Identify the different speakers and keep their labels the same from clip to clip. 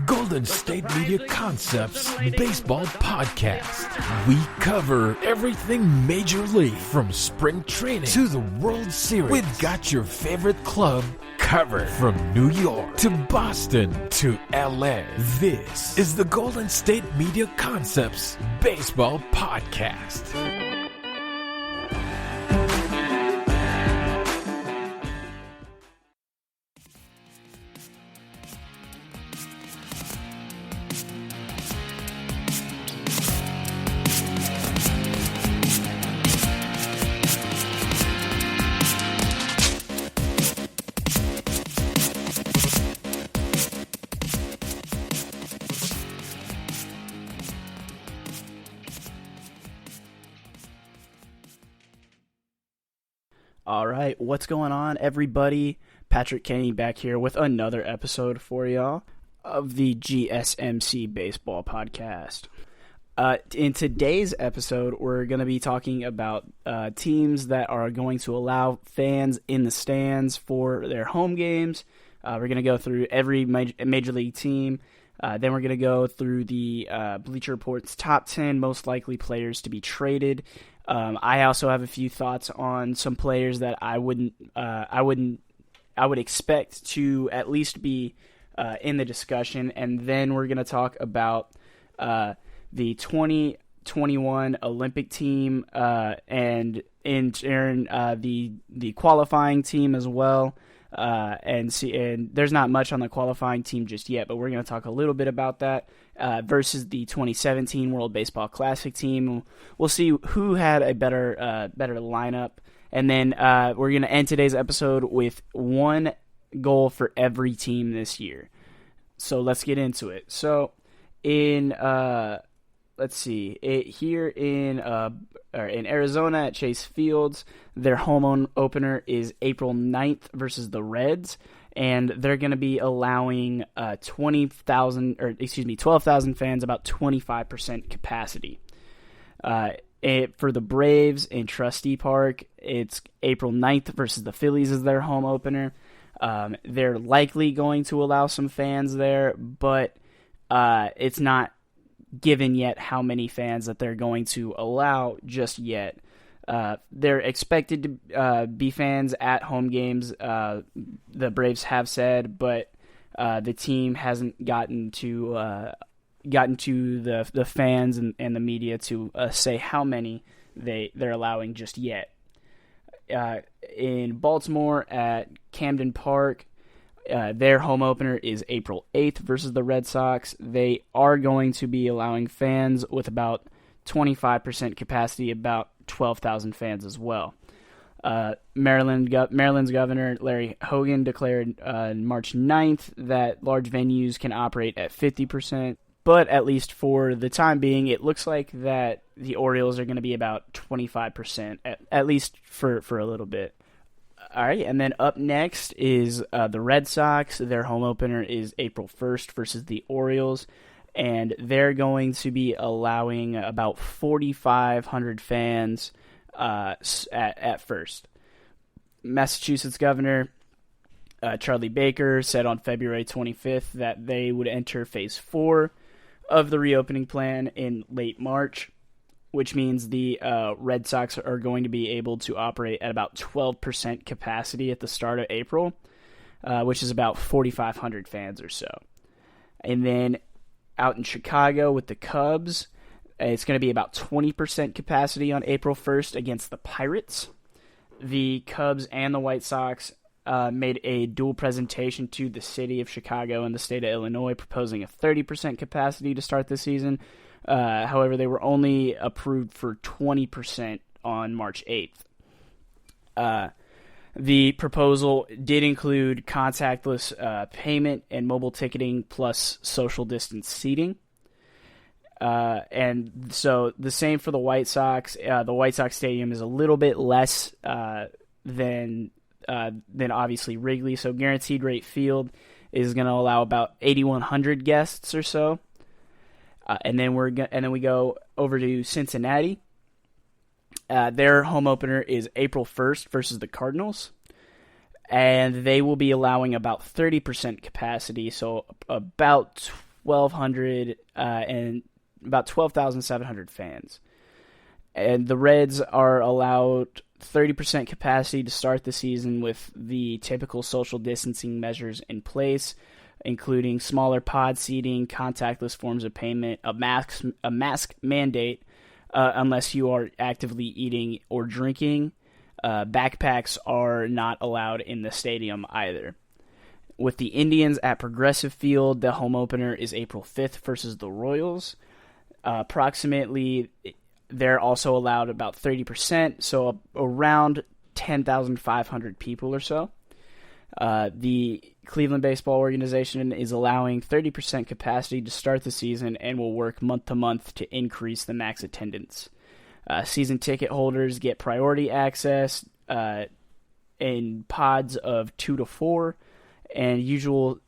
Speaker 1: Golden State Media Concepts Baseball Podcast. We cover everything Major League, from spring training to the World Series. We've got your favorite club covered, from New York to Boston to LA. This is the Golden State Media Concepts Baseball Podcast.
Speaker 2: All right, what's going on, everybody? Patrick Kenny back here with another episode for y'all of the GSMC Baseball Podcast. In today's episode, we're going to be talking about teams that are going to allow fans in the stands for their home games. We're going to go through every major league team. Then we're going to go through the Bleacher Report's top 10 most likely players to be traded. I also have a few thoughts on some players that I would expect to at least be in the discussion, and then we're going to talk about the 2021 Olympic team and in turn the qualifying team as well. And there's not much on the qualifying team just yet, but we're going to talk a little bit about that versus the 2017 World Baseball Classic team. We'll see who had a better lineup, and then we're going to end today's episode with one goal for every team this year. So let's get into it. So in here in Arizona at Chase Fields, their home opener is April 9th versus the Reds, and they're going to be allowing 12,000 fans, about 25% capacity. For the Braves in Trustee Park, it's April 9th versus the Phillies as their home opener. They're likely going to allow some fans there, but it's not given yet how many fans that they're going to allow just yet. They're expected to be fans at home games, the Braves have said, but the team hasn't gotten to the fans and the media to say how many they're allowing just yet. In Baltimore at Camden Park, their home opener is April 8th versus the Red Sox. They are going to be allowing fans with about 25% capacity, about 12,000 fans as well. Maryland's Governor Larry Hogan declared March 9th that large venues can operate at 50%, but at least for the time being, it looks like that the Orioles are going to be about 25%, at least for a little bit. All right, and then up next is the Red Sox. Their home opener is April 1st versus the Orioles, and they're going to be allowing about 4,500 fans at first. Massachusetts Governor Charlie Baker said on February 25th that they would enter Phase 4 of the reopening plan in late March, which means the Red Sox are going to be able to operate at about 12% capacity at the start of April, which is about 4,500 fans or so. And then out in Chicago with the Cubs, it's going to be about 20% capacity on April 1st against the Pirates. The Cubs and the White Sox made a dual presentation to the city of Chicago and the state of Illinois, proposing a 30% capacity to start the season. However, they were only approved for 20% on March 8th. The proposal did include contactless payment and mobile ticketing plus social distance seating. And so the same for the White Sox. The White Sox Stadium is a little bit less than obviously Wrigley. So Guaranteed Rate Field is going to allow about 8,100 guests or so. And then we go over to Cincinnati. Their home opener is April 1st versus the Cardinals. and they will be allowing about 30% capacity, so about 1,200 and about 12,700 fans. And the Reds are allowed 30% capacity to start the season with the typical social distancing measures in place, including smaller pod seating, contactless forms of payment, a mask mandate unless you are actively eating or drinking. Backpacks are not allowed in the stadium either. With the Indians at Progressive Field, the home opener is April 5th versus the Royals. Approximately, they're also allowed about 30%, so around 10,500 people or so. The Cleveland Baseball Organization is allowing 30% capacity to start the season and will work month to month to increase the max attendance. Season ticket holders get priority access in pods of 2 to 4, and usual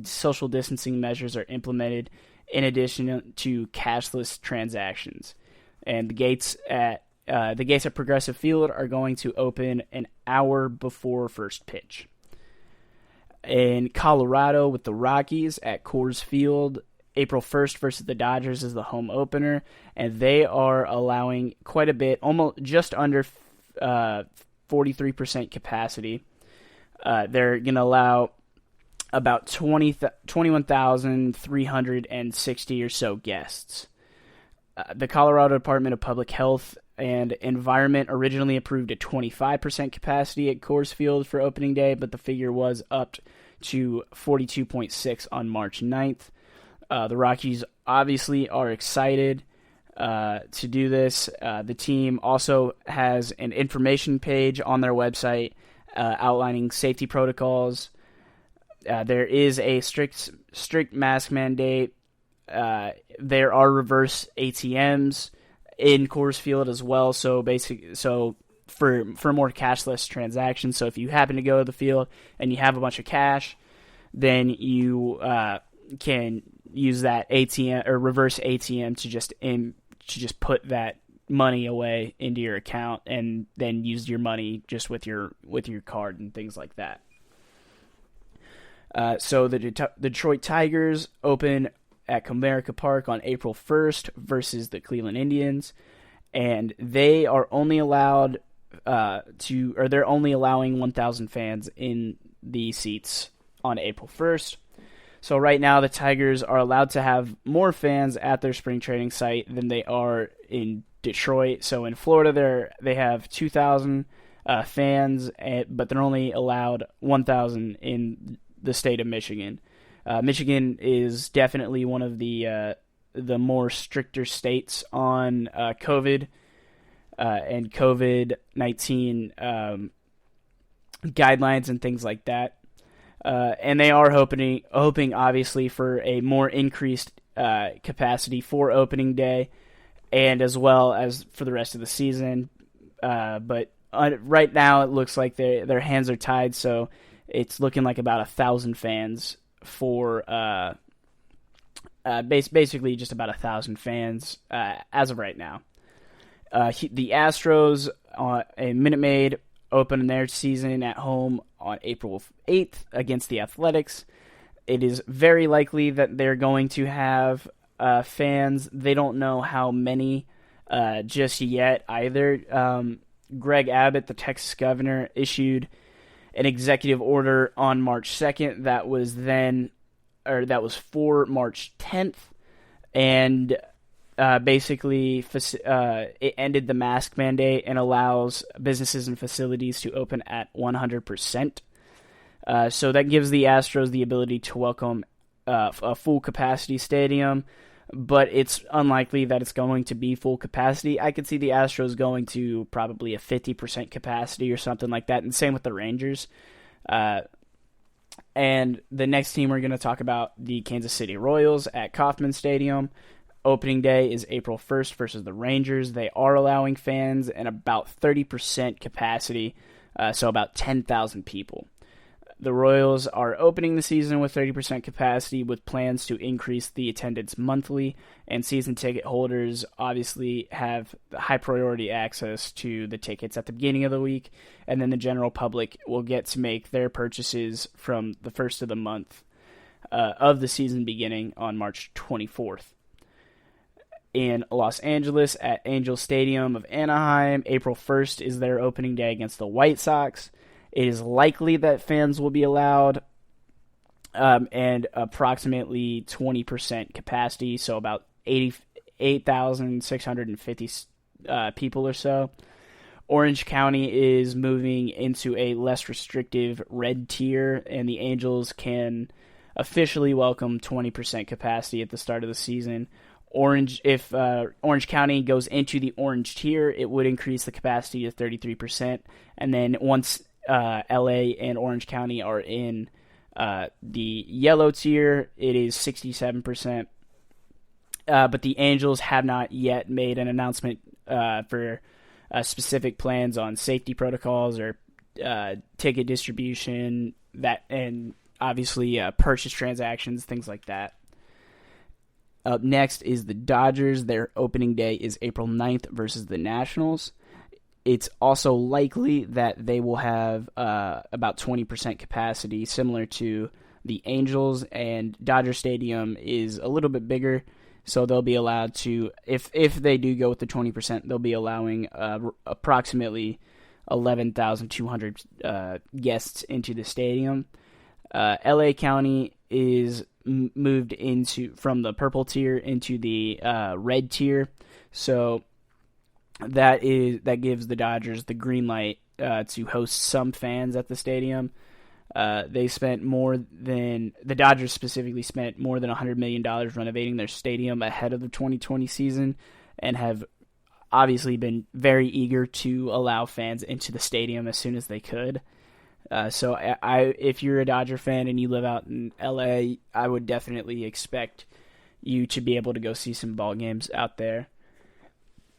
Speaker 2: social distancing measures are implemented in addition to cashless transactions. And the gates at Progressive Field are going to open an hour before first pitch. In Colorado, with the Rockies at Coors Field, April 1st versus the Dodgers is the home opener, and they are allowing quite a bit, almost just under 43% capacity. They're going to allow about 21,360 or so guests. The Colorado Department of Public Health and Environment originally approved a 25% capacity at Coors Field for opening day, but the figure was upped to 42.6 on March 9th. The Rockies obviously are excited to do this. The team also has an information page on their website outlining safety protocols. There is a strict mask mandate. There are reverse ATMs in Coors Field as well, so for more cashless transactions. So if you happen to go to the field and you have a bunch of cash, then you can use that ATM or reverse ATM to just put that money away into your account and then use your money just with your card and things like that. So the Detroit Tigers open at Comerica Park on April 1st versus the Cleveland Indians, and they are only allowed they're only allowing 1,000 fans in the seats on April 1st. So right now the Tigers are allowed to have more fans at their spring training site than they are in Detroit. So in Florida they have 2,000 fans, but they're only allowed 1,000 in the state of Michigan. Michigan is definitely one of the more stricter states on COVID and COVID-19 guidelines and things like that. And they are hoping obviously for a more increased capacity for opening day and as well as for the rest of the season. But right now it looks like their hands are tied, so it's looking like about 1,000 fans for basically just about 1,000 fans as of right now. The Astros in Minute Maid open their season at home on April 8th against the Athletics. It is very likely that they're going to have fans. They don't know how many just yet either. Greg Abbott, the Texas governor, issued an executive order on March 2nd that was for March 10th, and basically it ended the mask mandate and allows businesses and facilities to open at 100%. So that gives the Astros the ability to welcome a full capacity stadium, but it's unlikely that it's going to be full capacity. I could see the Astros going to probably a 50% capacity or something like that, and same with the Rangers. And the next team we're going to talk about, the Kansas City Royals at Kauffman Stadium. Opening day is April 1st versus the Rangers. They are allowing fans and about 30% capacity, so about 10,000 people. The Royals are opening the season with 30% capacity with plans to increase the attendance monthly, and season ticket holders obviously have high priority access to the tickets at the beginning of the week, and then the general public will get to make their purchases from the first of the month of the season beginning on March 24th. In Los Angeles at Angel Stadium of Anaheim, April 1st is their opening day against the White Sox. It is likely that fans will be allowed, and approximately 20% capacity, so about 8,650 people or so. Orange County is moving into a less restrictive red tier, and the Angels can officially welcome 20% capacity at the start of the season. If Orange County goes into the orange tier, it would increase the capacity to 33%, and then once LA and Orange County are in the yellow tier, it is 67%. But the Angels have not yet made an announcement for specific plans on safety protocols or ticket distribution, and obviously purchase transactions, things like that. Up next is the Dodgers. Their opening day is April 9th versus the Nationals. It's also likely that they will have about 20% capacity, similar to the Angels, and Dodger Stadium is a little bit bigger, so they'll be allowed to, if they do go with the 20%, they'll be allowing approximately 11,200 guests into the stadium. LA County is moved from the purple tier into the red tier, so that gives the Dodgers the green light to host some fans at the stadium. The Dodgers specifically spent more than $100 million renovating their stadium ahead of the 2020 season, and have obviously been very eager to allow fans into the stadium as soon as they could. So if you're a Dodger fan and you live out in LA, I would definitely expect you to be able to go see some ball games out there.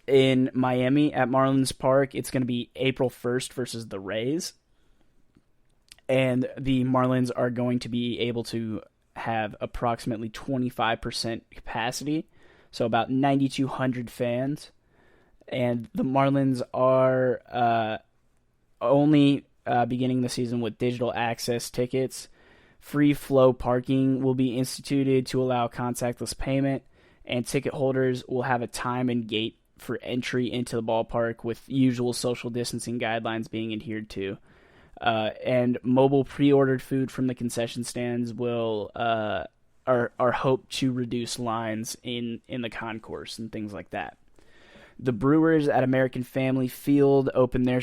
Speaker 2: In Miami at Marlins Park, it's going to be April 1st versus the Rays. And the Marlins are going to be able to have approximately 25% capacity, so about 9,200 fans. And the Marlins are only beginning the season with digital access tickets. Free flow parking will be instituted to allow contactless payment, and ticket holders will have a time and gate for entry into the ballpark, with usual social distancing guidelines being adhered to. And mobile pre-ordered food from the concession stands will are hoped to reduce lines in the concourse and things like that. The Brewers at American Family Field open their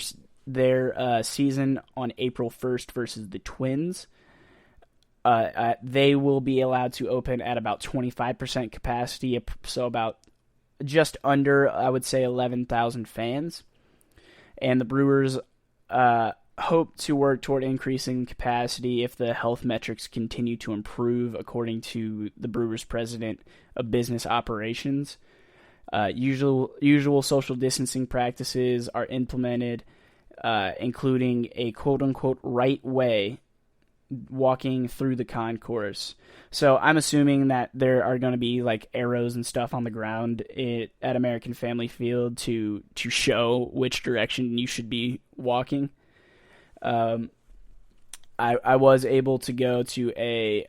Speaker 2: season on April 1st versus the Twins. They will be allowed to open at about 25% capacity, so about just under, I would say, 11,000 fans. And the Brewers hope to work toward increasing capacity if the health metrics continue to improve, according to the Brewers president of business operations. Usual social distancing practices are implemented, including a quote-unquote right way walking through the concourse. So I'm assuming that there are going to be like arrows and stuff on the ground at American Family Field to show which direction you should be walking. I was able to go to it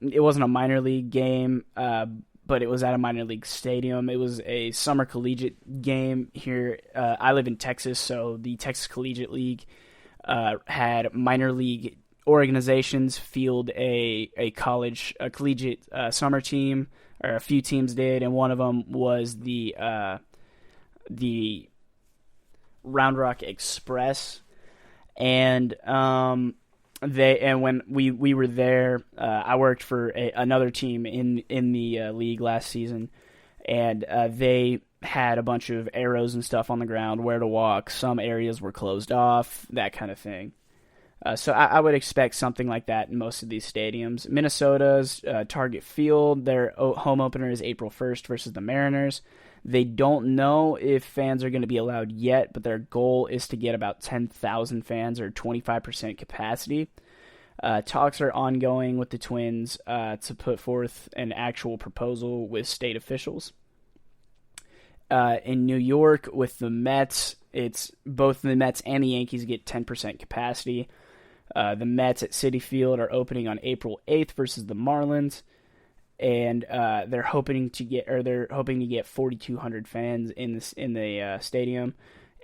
Speaker 2: wasn't a minor league game, but it was at a minor league stadium. It was a summer collegiate game here. I live in Texas, so the Texas Collegiate League had minor league organizations field a collegiate summer team, or a few teams did, and one of them was the Round Rock Express. And when we were there, I worked for another team in the league last season, and they had a bunch of arrows and stuff on the ground, where to walk. Some areas were closed off, that kind of thing. So I would expect something like that in most of these stadiums. Minnesota's Target Field, their home opener is April 1st versus the Mariners. They don't know if fans are going to be allowed yet, but their goal is to get about 10,000 fans, or 25% capacity. Talks are ongoing with the Twins to put forth an actual proposal with state officials. In New York, with the Mets, it's both the Mets and the Yankees get 10% capacity. The Mets at Citi Field are opening on April 8th versus the Marlins, and they're hoping to get 4,200 fans in the stadium.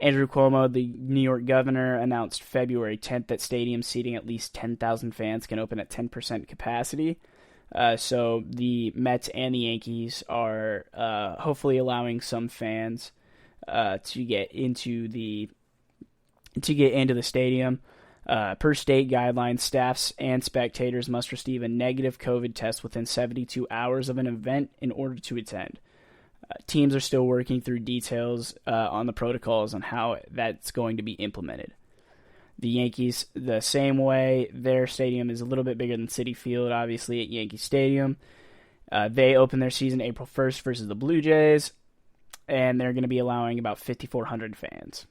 Speaker 2: Andrew Cuomo, the New York governor, announced February 10th that stadiums seating at least 10,000 fans can open at 10% capacity. So the Mets and the Yankees are hopefully allowing some fans to get into the stadium. Per state guidelines, staffs and spectators must receive a negative COVID test within 72 hours of an event in order to attend. Teams are still working through details on the protocols on how that's going to be implemented. The Yankees, the same way, their stadium is a little bit bigger than Citi Field, obviously, at Yankee Stadium. They open their season April 1st versus the Blue Jays, and they're going to be allowing about 5,400 fans.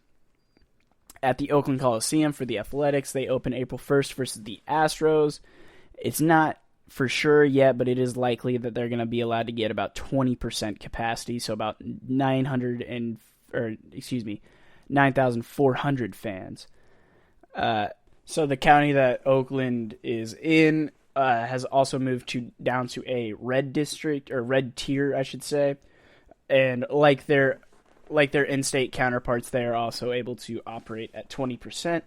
Speaker 2: At the Oakland Coliseum for the Athletics, they open April 1st versus the Astros. It's not for sure yet, but it is likely that they're going to be allowed to get about 20% capacity, so about 9,400 fans. So the county that Oakland is in has also moved down to a red district, or red tier, I should say, and like their in-state counterparts, they are also able to operate at 20%.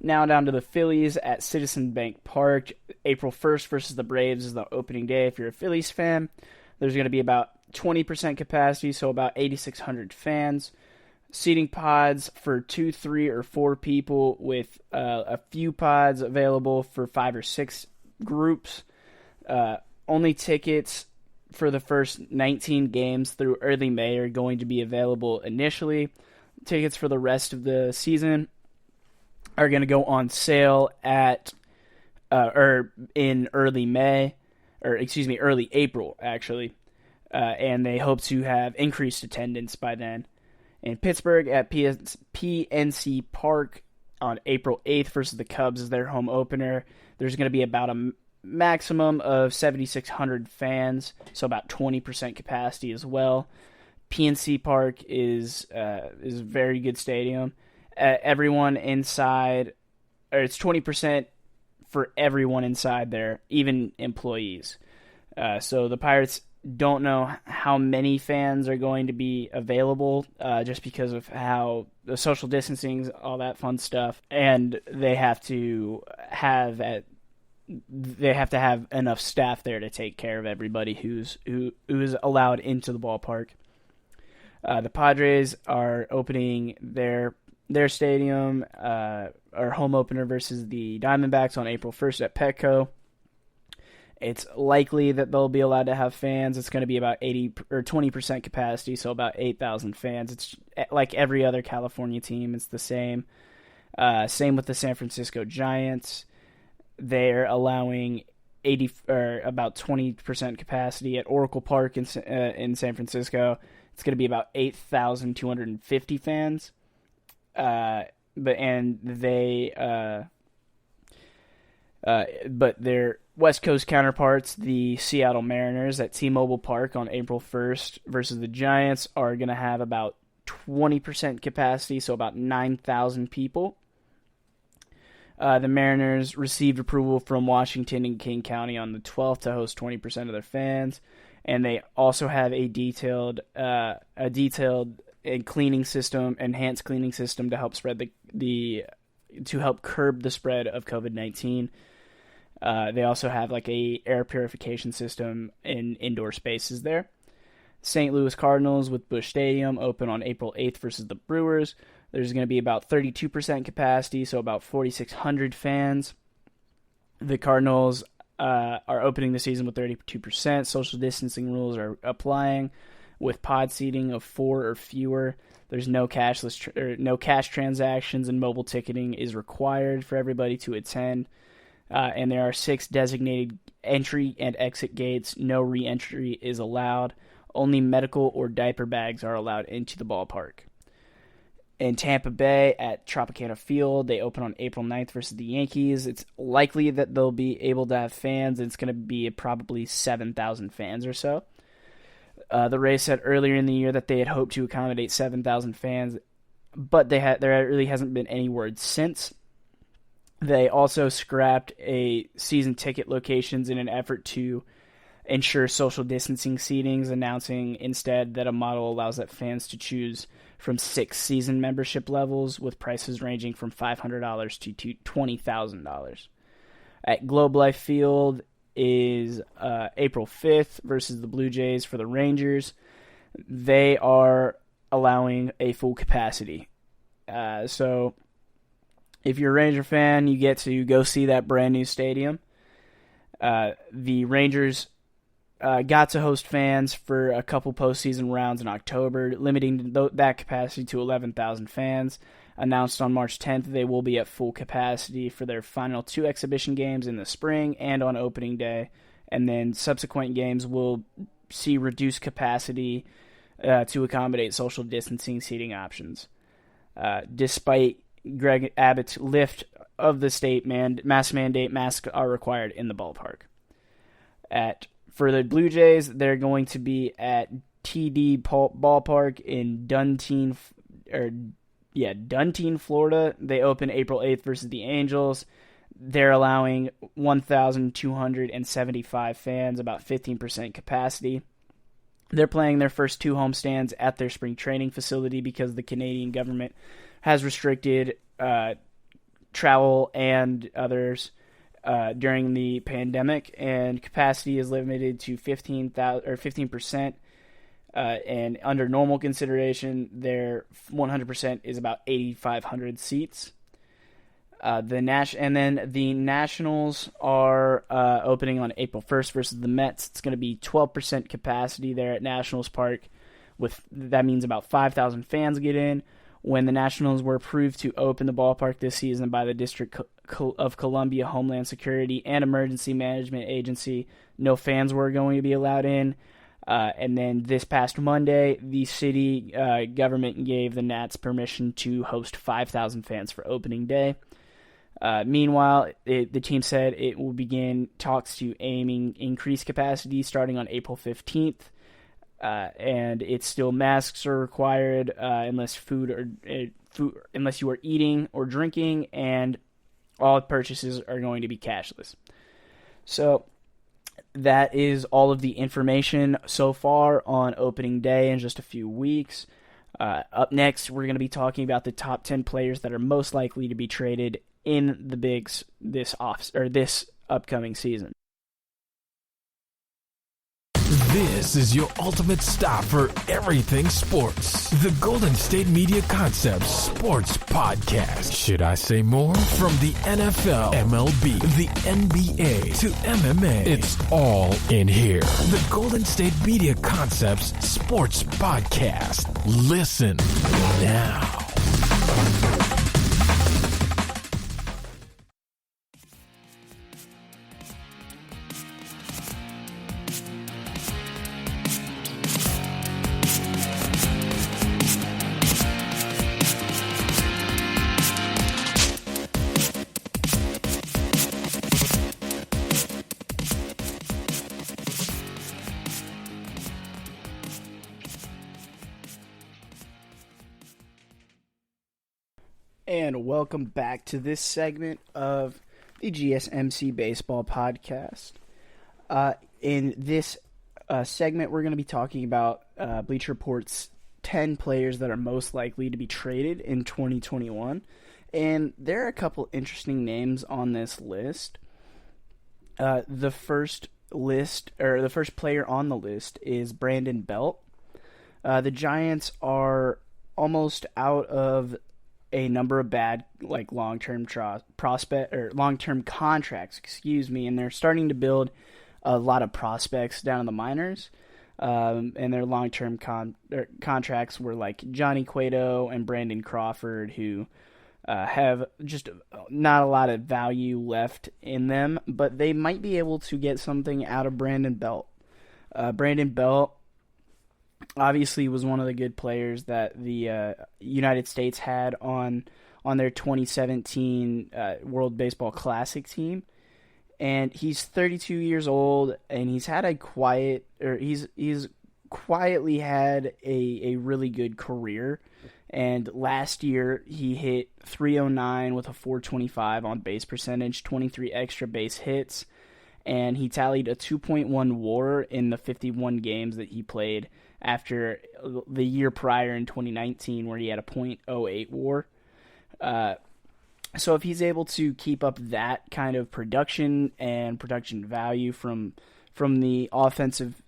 Speaker 2: Now down to the Phillies at Citizen Bank Park. April 1st versus the Braves is the opening day. If you're a Phillies fan, there's going to be about 20% capacity, so about 8,600 fans. Seating pods for 2, 3, or 4 people, with a few pods available for 5 or 6 groups. Only tickets for the first 19 games through early May are going to be available initially. Tickets for the rest of the season are going to go on sale in early April, actually. And they hope to have increased attendance by then. In Pittsburgh at PNC Park on April 8th versus the Cubs is their home opener. There's going to be about a maximum of 7,600 fans, so about 20% capacity as well. PNC Park is a very good stadium. Everyone inside, or it's 20% for everyone inside there, even employees. So the Pirates don't know how many fans are going to be available, just because of how the social distancing, all that fun stuff, and they have to have enough staff there to take care of everybody who's allowed into the ballpark. The Padres are opening their stadium, our home opener versus the Diamondbacks on April 1st at Petco. It's likely that they'll be allowed to have fans. It's going to be about 80 or 20% capacity, so about 8,000 fans. It's like every other California team. It's the same. Same with the San Francisco Giants. They're allowing about 20% capacity at Oracle Park in San Francisco. It's going to be about 8,250 fans. But their West Coast counterparts, the Seattle Mariners at T-Mobile Park on April 1st versus the Giants, are going to have about 20% capacity, so about 9,000 people. The Mariners received approval from Washington and King County on the 12th to host 20% of their fans, and they also have a detailed enhanced cleaning system to help help curb the spread of COVID-19. They also have like a air purification system in indoor spaces there. St. Louis Cardinals with Busch Stadium open on April 8th versus the Brewers. There's going to be about 32% capacity, so about 4,600 fans. The Cardinals are opening the season with 32%. Social distancing rules are applying with pod seating of 4 or fewer. There's no cash transactions, and mobile ticketing is required for everybody to attend. And there are 6 designated entry and exit gates. No re-entry is allowed. Only medical or diaper bags are allowed into the ballpark. In Tampa Bay at Tropicana Field, they open on April 9th versus the Yankees. It's likely that they'll be able to have fans. It's going to be probably 7,000 fans or so. The Rays said earlier in the year that they had hoped to accommodate 7,000 fans, but there really hasn't been any word since. They also scrapped a season ticket locations in an effort to ensure social distancing seatings, announcing instead that a model allows that fans to choose from 6 season membership levels with prices ranging from $500 to $20,000. At Globe Life Field is April 5th versus the Blue Jays for the Rangers. They are allowing a full capacity. So if you're a Ranger fan, you get to go see that brand new stadium. The Rangers got to host fans for a couple postseason rounds in October, limiting that capacity to 11,000 fans. Announced on March 10th, they will be at full capacity for their final 2 exhibition games in the spring and on opening day. And then subsequent games will see reduced capacity to accommodate social distancing seating options. Despite Greg Abbott's lift of the state mask mandate, masks are required in the ballpark. For the Blue Jays, they're going to be at TD Ballpark in Dunteen, Florida. They open April 8th versus the Angels. They're allowing 1,275 fans, about 15% capacity. They're playing their first 2 homestands at their spring training facility because the Canadian government has restricted travel and others during the pandemic, and capacity is limited to 15%. And under normal consideration, their 100% is about 8,500 seats. And then the Nationals are opening on April 1st versus the Mets. It's going to be 12% capacity there at Nationals Park. That means about 5,000 fans get in. When the Nationals were approved to open the ballpark this season by the District of Columbia Homeland Security and Emergency Management Agency, no fans were going to be allowed in. And then this past Monday, the city government gave the Nats permission to host 5,000 fans for opening day. Meanwhile, the team said it will begin talks to aiming increased capacity starting on April 15th. And it's still masks are required unless unless you are eating or drinking, and all purchases are going to be cashless. So that is all of the information so far on opening day in just a few weeks. Up next, we're going to be talking about the top 10 players that are most likely to be traded in the Bigs this upcoming season.
Speaker 1: This is your ultimate stop for everything sports. The Golden State Media Concepts Sports Podcast. Should I say more? From the NFL, MLB, the NBA to MMA, it's all in here. The Golden State Media Concepts Sports Podcast. Listen now.
Speaker 2: And welcome back to this segment of the GSMC Baseball Podcast. In this segment, we're going to be talking about Bleacher Report's 10 players that are most likely to be traded in 2021. And there are a couple interesting names on this list. The first player on the list is Brandon Belt. The Giants are almost out of a number of bad long-term long-term contracts, and they're starting to build a lot of prospects down in the minors. And their long-term contracts were like Johnny Cueto and Brandon Crawford, who have just not a lot of value left in them, but they might be able to get something out of Brandon Belt. Brandon Belt obviously was one of the good players that the United States had on their 2017 World Baseball Classic team. And he's 32 years old, and he's quietly had a really good career. And last year, he hit .309 with a .425 on base percentage, 23 extra base hits, and he tallied a 2.1 WAR in the 51 games that he played after the year prior in 2019 where he had a .08 WAR. So if he's able to keep up that kind of production and production value from the offensive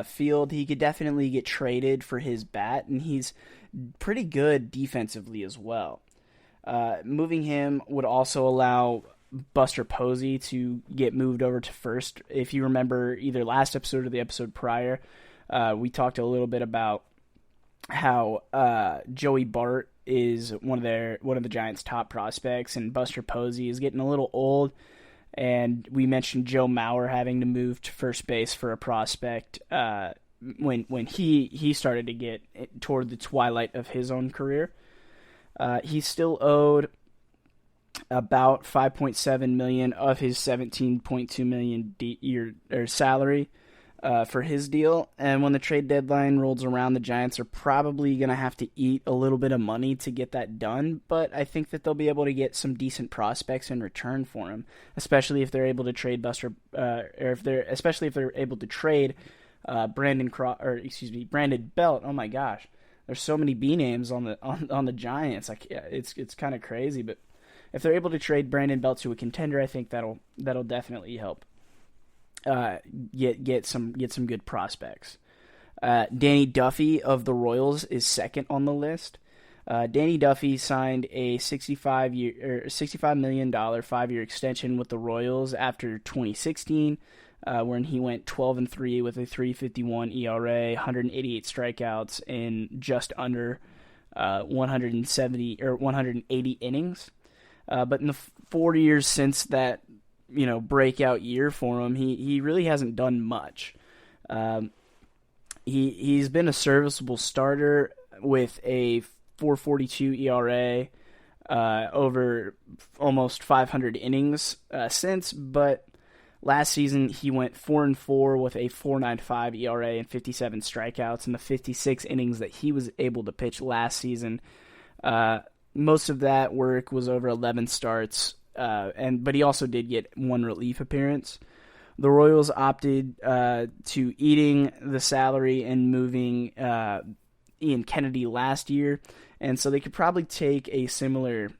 Speaker 2: field, he could definitely get traded for his bat, and he's pretty good defensively as well. Moving him would also allow Buster Posey to get moved over to first. If you remember either last episode or the episode prior, we talked a little bit about how Joey Bart is one of the Giants' top prospects, and Buster Posey is getting a little old. And we mentioned Joe Mauer having to move to first base for a prospect when he started to get toward the twilight of his own career. He's still owed about $5.7 million of his $17.2 million year salary for his deal. And when the trade deadline rolls around, the Giants are probably going to have to eat a little bit of money to get that done. But I think that they'll be able to get some decent prospects in return for him, especially if they're able to trade especially if they're able to trade Brandon Belt. Oh my gosh, there's so many B names on the Giants. It's kind of crazy, but if they're able to trade Brandon Belt to a contender, I think that'll definitely help get some good prospects. Danny Duffy of the Royals is second on the list. Danny Duffy signed a $65 million 5-year extension with the Royals after 2016, when he went 12-3 with a 3.51 ERA, 188 strikeouts in just under 180 innings. But in the 4 years since that, breakout year for him, he really hasn't done much. He's been a serviceable starter with a 4.42 ERA over almost 500 innings since, but last season he went 4-4 with a 4.95 ERA and 57 strikeouts in the 56 innings that he was able to pitch last season. Most of that work was over 11 starts, but he also did get one relief appearance. The Royals opted to eating the salary and moving Ian Kennedy last year, and so they could probably take a similar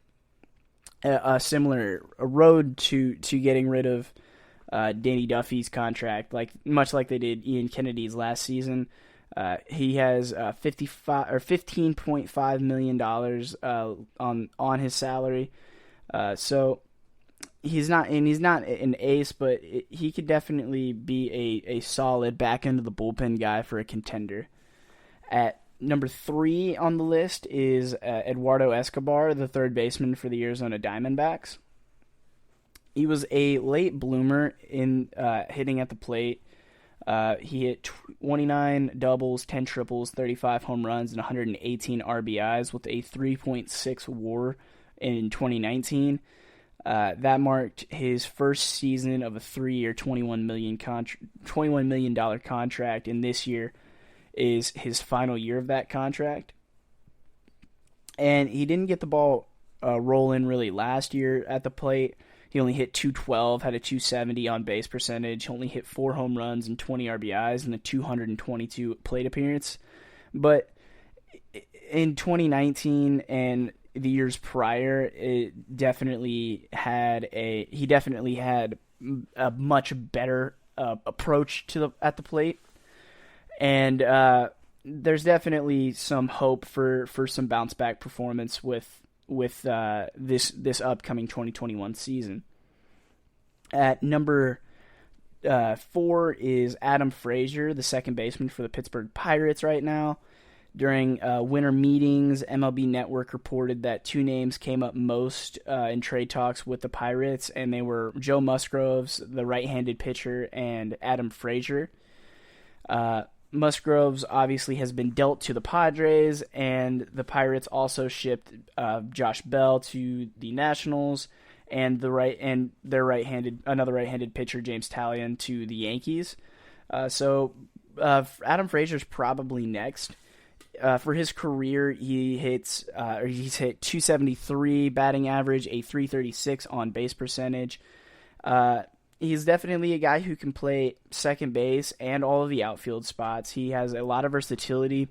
Speaker 2: road to getting rid of Danny Duffy's contract, much like they did Ian Kennedy's last season. He has $15.5 million on his salary. So he's not an ace, but he could definitely be a solid back end of the bullpen guy for a contender. At number 3 on the list is Eduardo Escobar, the third baseman for the Arizona Diamondbacks. He was a late bloomer in hitting at the plate. He hit 29 doubles, 10 triples, 35 home runs, and 118 RBIs with a 3.6 WAR in 2019. That marked his first season of a 3-year, $21 million contract, and this year is his final year of that contract. And he didn't get the ball rolling really last year at the plate. He only hit .212, had a .270 on base percentage. He only hit 4 home runs and 20 RBIs in a 222 plate appearance. But in 2019 and the years prior, he definitely had a much better approach at the plate. And there's definitely some hope for some bounce back performance with this upcoming 2021 season. At number 4 is Adam Frazier, the second baseman for the Pittsburgh Pirates right now. During winter meetings, MLB Network reported that 2 names came up most in trade talks with the Pirates, and they were Joe Musgroves, the right-handed pitcher, and Adam Frazier. Musgroves obviously has been dealt to the Padres, and the Pirates also shipped Josh Bell to the Nationals, and another right-handed pitcher, James Talion, to the Yankees. So Adam Frazier's probably next. For his career, he's hit .273 batting average, a .336 on base percentage. He's definitely a guy who can play second base and all of the outfield spots. He has a lot of versatility,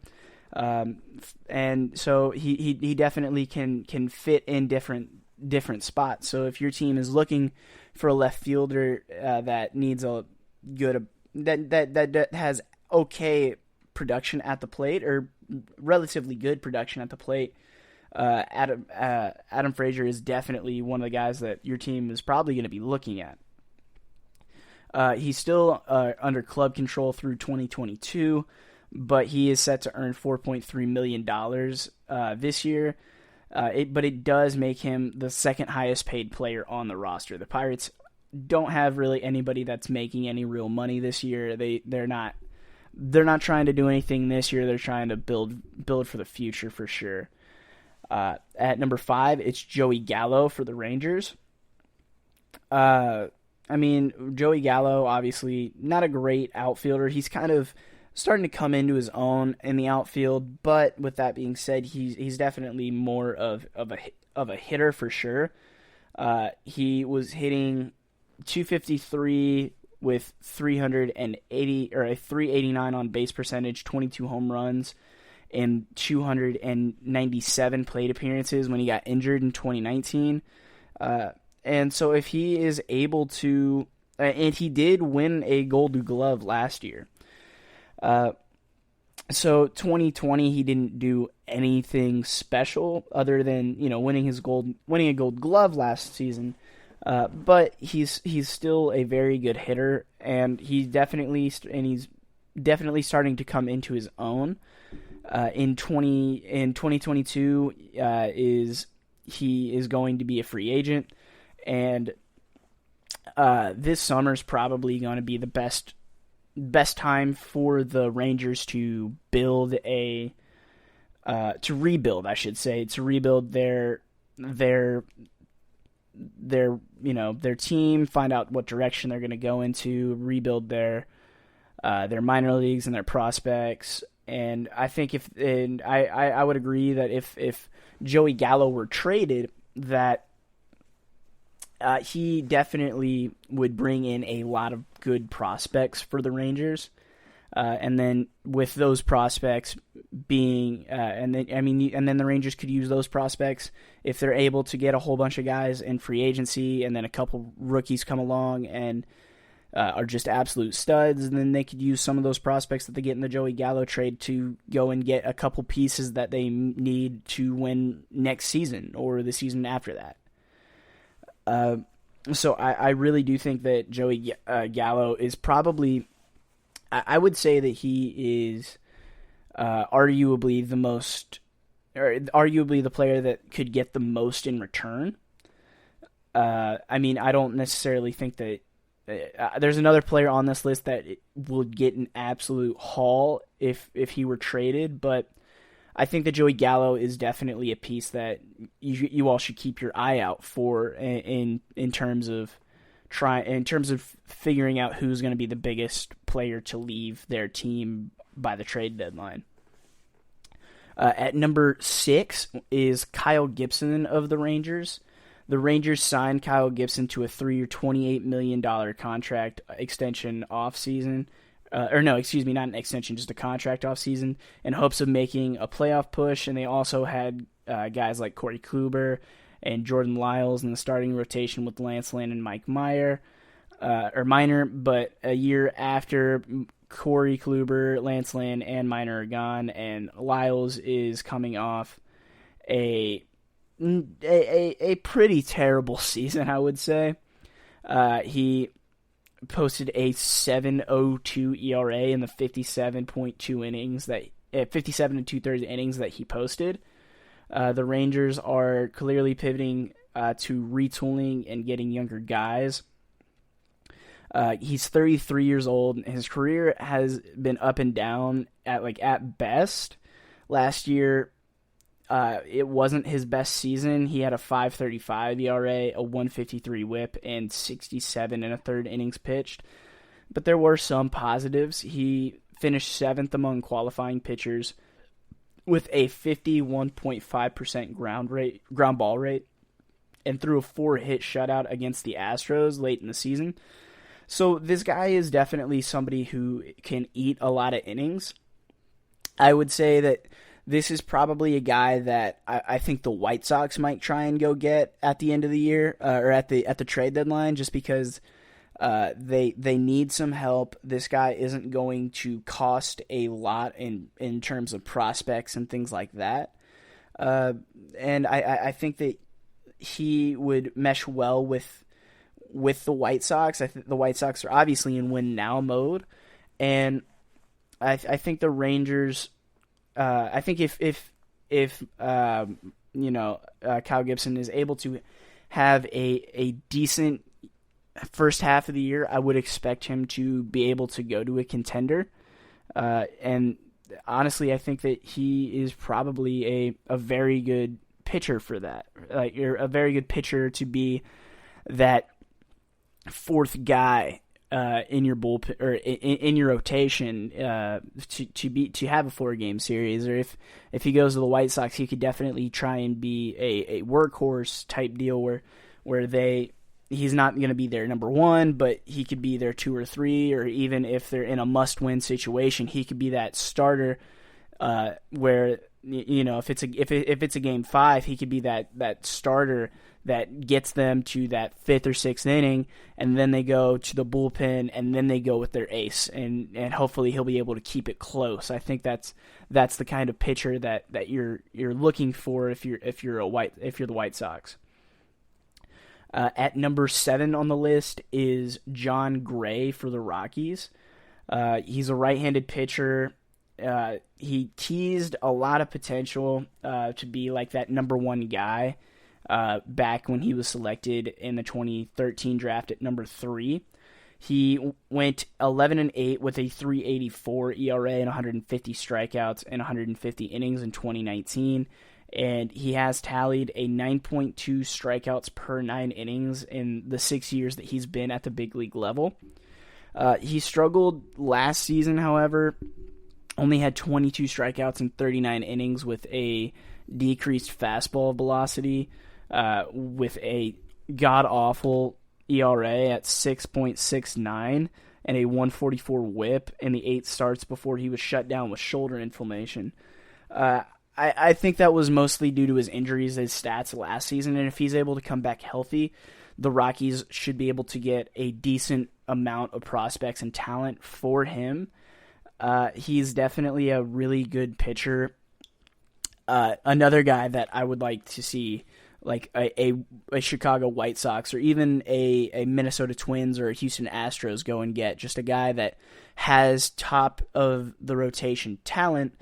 Speaker 2: and so he definitely can fit in different spots. So if your team is looking for a left fielder that needs a good that has okay production at the plate, or relatively good production at the plate, Adam Frazier is definitely one of the guys that your team is probably going to be looking at. He's still under club control through 2022, but he is set to earn $4.3 million this year. But it does make him the second highest paid player on the roster. The Pirates don't have really anybody that's making any real money this year. They're not trying to do anything this year. They're trying to build for the future for sure. At number 5, it's Joey Gallo for the Rangers. Joey Gallo, obviously not a great outfielder. He's kind of starting to come into his own in the outfield, but with that being said, he's definitely more of a hitter for sure. He was hitting .253 with 389 on base percentage, 22 home runs, and 297 plate appearances when he got injured in 2019. And so if he is able to, and he did win a Gold Glove last year. So 2020 he didn't do anything special other than winning a Gold Glove last season. But he's still a very good hitter, and he's definitely starting to come into his own. In 2022 he is going to be a free agent. And this summer's probably going to be the best time for the Rangers to rebuild their team, find out what direction they're going to go into, rebuild their minor leagues and their prospects. And I think I would agree that if Joey Gallo were traded, that he definitely would bring in a lot of good prospects for the Rangers, and then with those prospects being, and then the Rangers could use those prospects if they're able to get a whole bunch of guys in free agency, and then a couple rookies come along and are just absolute studs, and then they could use some of those prospects that they get in the Joey Gallo trade to go and get a couple pieces that they need to win next season or the season after that. So I really do think that Joey Gallo is probably, I would say that he is arguably the player that could get the most in return. I don't necessarily think that there's another player on this list that would get an absolute haul if he were traded, but I think that Joey Gallo is definitely a piece that you all should keep your eye out for in terms of figuring out who's going to be the biggest player to leave their team by the trade deadline. At number 6 is Kyle Gibson of the Rangers. The Rangers signed Kyle Gibson to a 3-year, $28 million contract extension off-season. Not an extension, just a contract off-season, in hopes of making a playoff push. And they also had guys like Corey Kluber and Jordan Lyles in the starting rotation with Lance Lynn and Mike Minor. But a year after Corey Kluber, Lance Lynn, and Minor are gone, and Lyles is coming off a pretty terrible season, I would say. He posted a 7.02 ERA in the 57.2 innings 57 and 2/3 innings that he posted. The Rangers are clearly pivoting to retooling and getting younger guys. He's 33 years old. His career has been up and down at best. Last year, it wasn't his best season. He had a 5.35 ERA, a 1.53 WHIP, and 67 and a third innings pitched. But there were some positives. He finished 7th among qualifying pitchers with a 51.5% ground ball rate, and threw a 4-hit shutout against the Astros late in the season. So this guy is definitely somebody who can eat a lot of innings. I would say that this is probably a guy that I think the White Sox might try and go get at the end of the year, or at the trade deadline, just because they need some help. This guy isn't going to cost a lot in terms of prospects and things like that. And I think that he would mesh well with the White Sox. I think the White Sox are obviously in win now mode, and I think the Rangers. I think if Kyle Gibson is able to have a decent first half of the year, I would expect him to be able to go to a contender. And honestly, I think that he is probably a very good pitcher for that. You're a very good pitcher to be that fourth guy in your bullpen or in your rotation to have a 4-game series. Or if he goes to the White Sox, he could definitely try and be a workhorse type deal where he's not going to be their number 1, but he could be their 2 or 3, or even if they're in a must-win situation, he could be that starter where, if it's a game 5, he could be that starter that gets them to that 5th or 6th inning, and then they go to the bullpen, and then they go with their ace, and hopefully he'll be able to keep it close. I think that's the kind of pitcher that you're looking for if you're the White Sox. At number 7 on the list is John Gray for the Rockies. He's a right-handed pitcher. He teased a lot of potential to be like that number 1 guy back when he was selected in the 2013 draft at number 3. He went 11-8 with a 3.84 ERA and 150 strikeouts and 150 innings in 2019. And he has tallied a 9.2 strikeouts per 9 innings in the 6 years that he's been at the big league level. He struggled last season, however, only had 22 strikeouts in 39 innings with a decreased fastball velocity, with a god-awful ERA at 6.69 and a 144 whip in the 8 starts before he was shut down with shoulder inflammation. I think that was mostly due to his injuries, his stats last season, and if he's able to come back healthy, the Rockies should be able to get a decent amount of prospects and talent for him. He's definitely a really good pitcher. Another guy that I would like to see, like a Chicago White Sox or even a Minnesota Twins or a Houston Astros go and get, just a guy that has top of the rotation talent,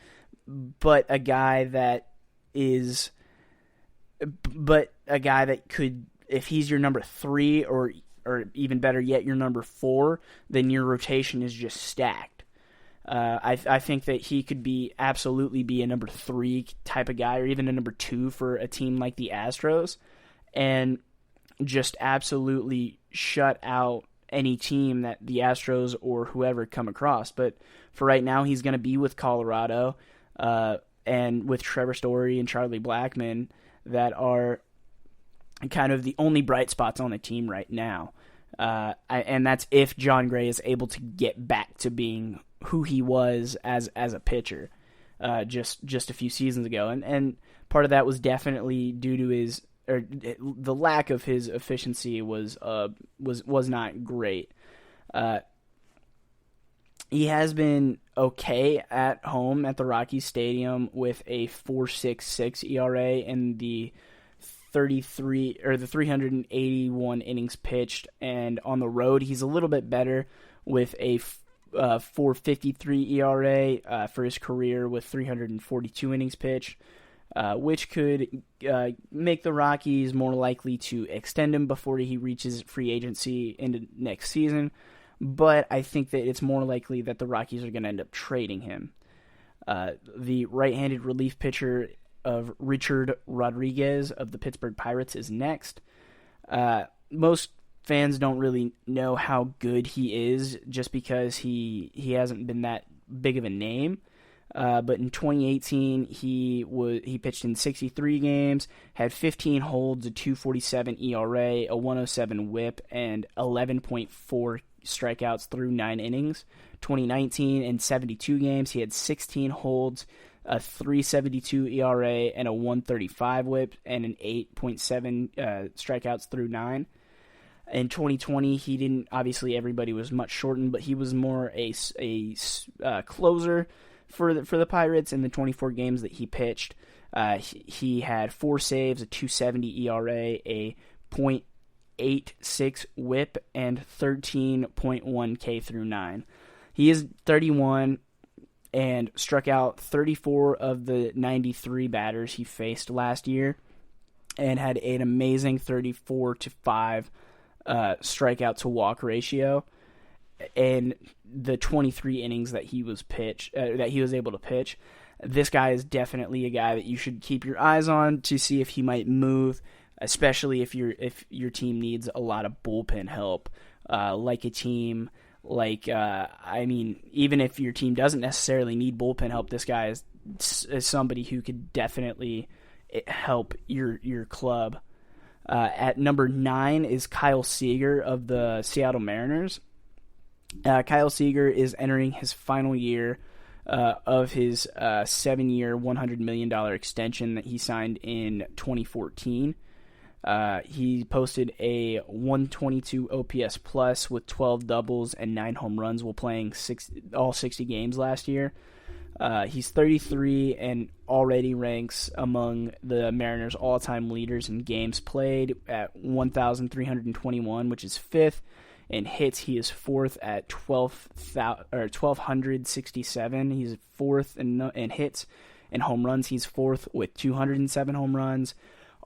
Speaker 2: but a guy that could, if he's your number 3 or even better yet, your number 4, then your rotation is just stacked. I think that he could absolutely be a number 3 type of guy, or even a number 2 for a team like the Astros, and just absolutely shut out any team that the Astros or whoever come across. But for right now, he's going to be with Colorado, and with Trevor Story and Charlie Blackmon, that are kind of the only bright spots on the team right now. And that's if John Gray is able to get back to being who he was as a pitcher just a few seasons ago. And part of that was definitely due to the lack of his efficiency was not great. He has been okay at home at the Rockies Stadium with a 4.66 ERA in the 381 innings pitched, and on the road he's a little bit better with a 4.53 ERA for his career with 342 innings pitched, which could make the Rockies more likely to extend him before he reaches free agency into next season. but I think that it's more likely that the Rockies are going to end up trading him. The right-handed relief pitcher of Richard Rodriguez of the Pittsburgh Pirates is next. Most fans don't really know how good he is just because he hasn't been that big of a name. But in 2018, he pitched in 63 games, had 15 holds, a 2.47 ERA, a 107 WHIP, and 11.4 strikeouts through 9 innings. 2019, in 72 games, he had 16 holds, a 3.72 ERA, and a 1.35 WHIP, and an 8.7 strikeouts through 9. In 2020, he didn't. Obviously, everybody was much shortened, but he was more a closer for the Pirates. In the 24 games that he pitched, he had 4 saves, a 2.70 ERA, a .86 WHIP, and 13.1 K through 9. He is 31 and struck out 34 of the 93 batters he faced last year, and had an amazing 34-5 strikeout to walk ratio. And the 23 innings that he was able to pitch, this guy is definitely a guy that you should keep your eyes on to see if he might move, especially if your team needs a lot of bullpen help, like a team like even if your team doesn't necessarily need bullpen help, this guy is somebody who could definitely help your club. At number 9 is Kyle Seeger of the Seattle Mariners. Kyle Seeger is entering his final year of his 7-year, $100 million extension that he signed in 2014. He posted a 122 OPS plus with 12 doubles and 9 home runs while playing all 60 games last year. He's 33 and already ranks among the Mariners' all-time leaders in games played at 1,321, which is 5th. In hits, he is 4th at 1,267. He's 4th in hits. In home runs, he's 4th with 207 home runs.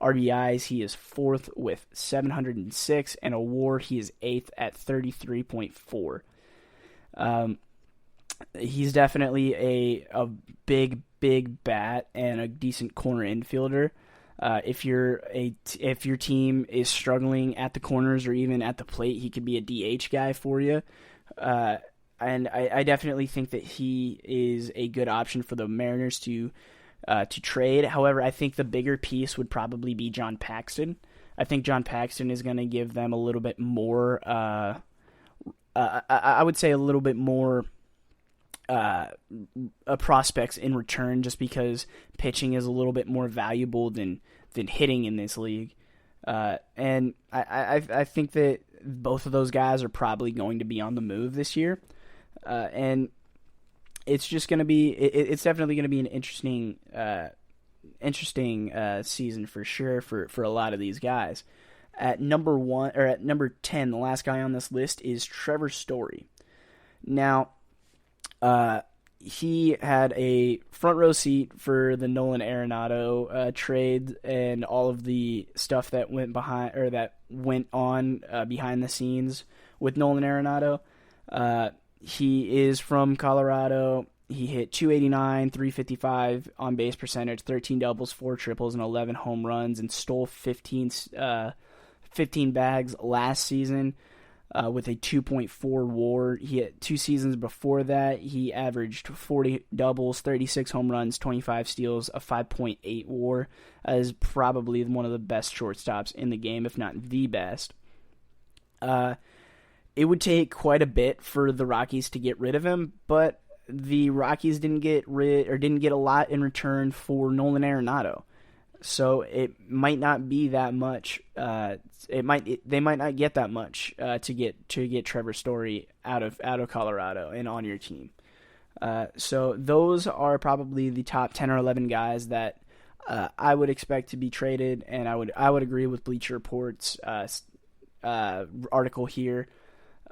Speaker 2: RBIs, he is 4th with 706. And a WAR, he is 8th at 33.4. He's definitely a big bat and a decent corner infielder. If your team is struggling at the corners or even at the plate, he could be a DH guy for you. And I definitely think that he is a good option for the Mariners to trade. However, I think the bigger piece would probably be John Paxton. I think John Paxton is going to give them a little bit more. I would say a little bit more. Prospects in return, just because pitching is a little bit more valuable than hitting in this league, and I think that both of those guys are probably going to be on the move this year, and it's just going to be it's definitely going to be an interesting season for sure for a lot of these guys. At number 10, the last guy on this list is Trevor Story. Now, he had a front row seat for the Nolan Arenado trade and all of the stuff that went on behind the scenes with Nolan Arenado. He is from Colorado. He hit 289, 355 on base percentage, 13 doubles, 4 triples, and 11 home runs, and stole 15 bags last season. With a 2.4 WAR. He had 2 seasons before that. He averaged 40 doubles, 36 home runs, 25 steals, a 5.8 WAR. Is probably one of the best shortstops in the game, if not the best. It would take quite a bit for the Rockies to get rid of him, but the Rockies didn't get a lot in return for Nolan Arenado. So it might not be that much. They might not get that much to get Trevor Story out of Colorado and on your team. So those are probably the top 10 or 11 guys that I would expect to be traded, and I would agree with Bleacher Report's article here.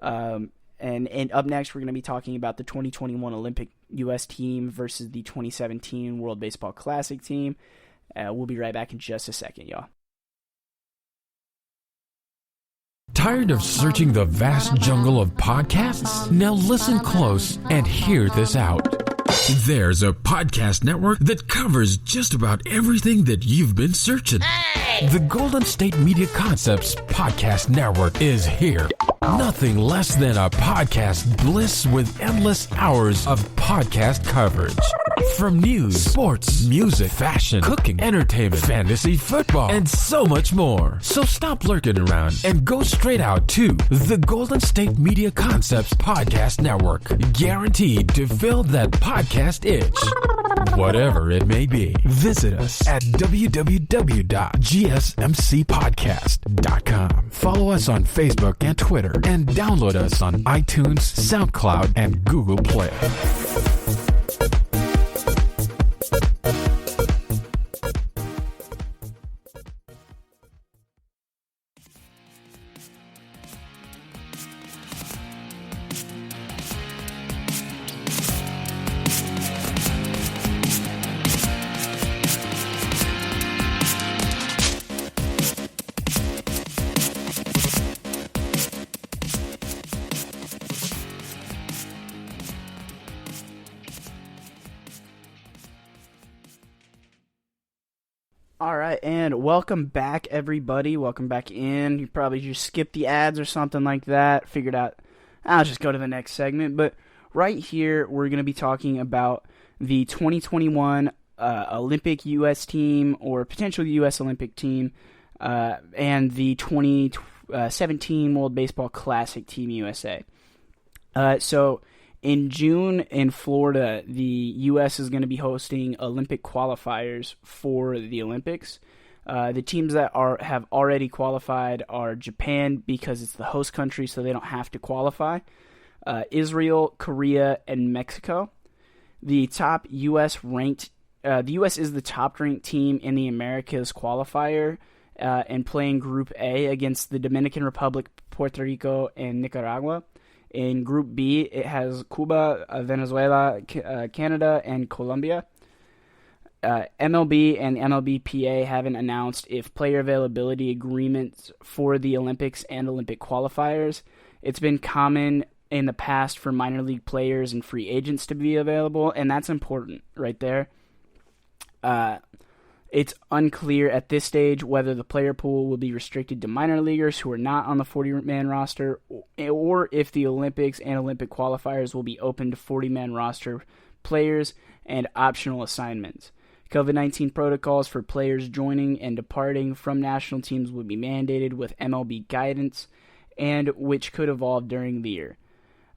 Speaker 2: And up next, we're going to be talking about the 2021 Olympic U.S. team versus the 2017 World Baseball Classic team. We'll be right back in just a second, y'all.
Speaker 1: Tired of searching the vast jungle of podcasts? Now listen close and hear this out. There's a podcast network that covers just about everything that you've been searching. Hey! The Golden State Media Concepts Podcast Network is here. Nothing less than a podcast bliss with endless hours of podcast coverage. From news, sports, music, fashion, cooking, entertainment, fantasy, football, and so much more. So stop lurking around and go straight out to the Golden State Media Concepts Podcast Network. Guaranteed to fill that podcast itch. Whatever it may be. Visit us at www.gsmcpodcast.com. Follow us on Facebook and Twitter, and download us on iTunes, SoundCloud, and Google Play.
Speaker 2: All right, and welcome back, everybody. Welcome back in. You probably just skipped the ads or something like that. Figured out, I'll just go to the next segment. But right here, we're going to be talking about the 2021 Olympic U.S. team or potential U.S. Olympic team and the 2017 World Baseball Classic Team USA. So in June in Florida, the U.S. is going to be hosting Olympic qualifiers for the Olympics. The teams that have already qualified are Japan, because it's the host country, so they don't have to qualify, Israel, Korea, and Mexico. The U.S. is the top-ranked team in the Americas qualifier and playing Group A against the Dominican Republic, Puerto Rico, and Nicaragua. In Group B, it has Cuba, Venezuela, Canada, and Colombia. MLB and MLBPA haven't announced if player availability agreements for the Olympics and Olympic qualifiers. It's been common in the past for minor league players and free agents to be available, and that's important right there. It's unclear at this stage whether the player pool will be restricted to minor leaguers who are not on the 40-man roster, or if the Olympics and Olympic qualifiers will be open to 40-man roster players and optional assignments. COVID-19 protocols for players joining and departing from national teams will be mandated with MLB guidance, and which could evolve during the year.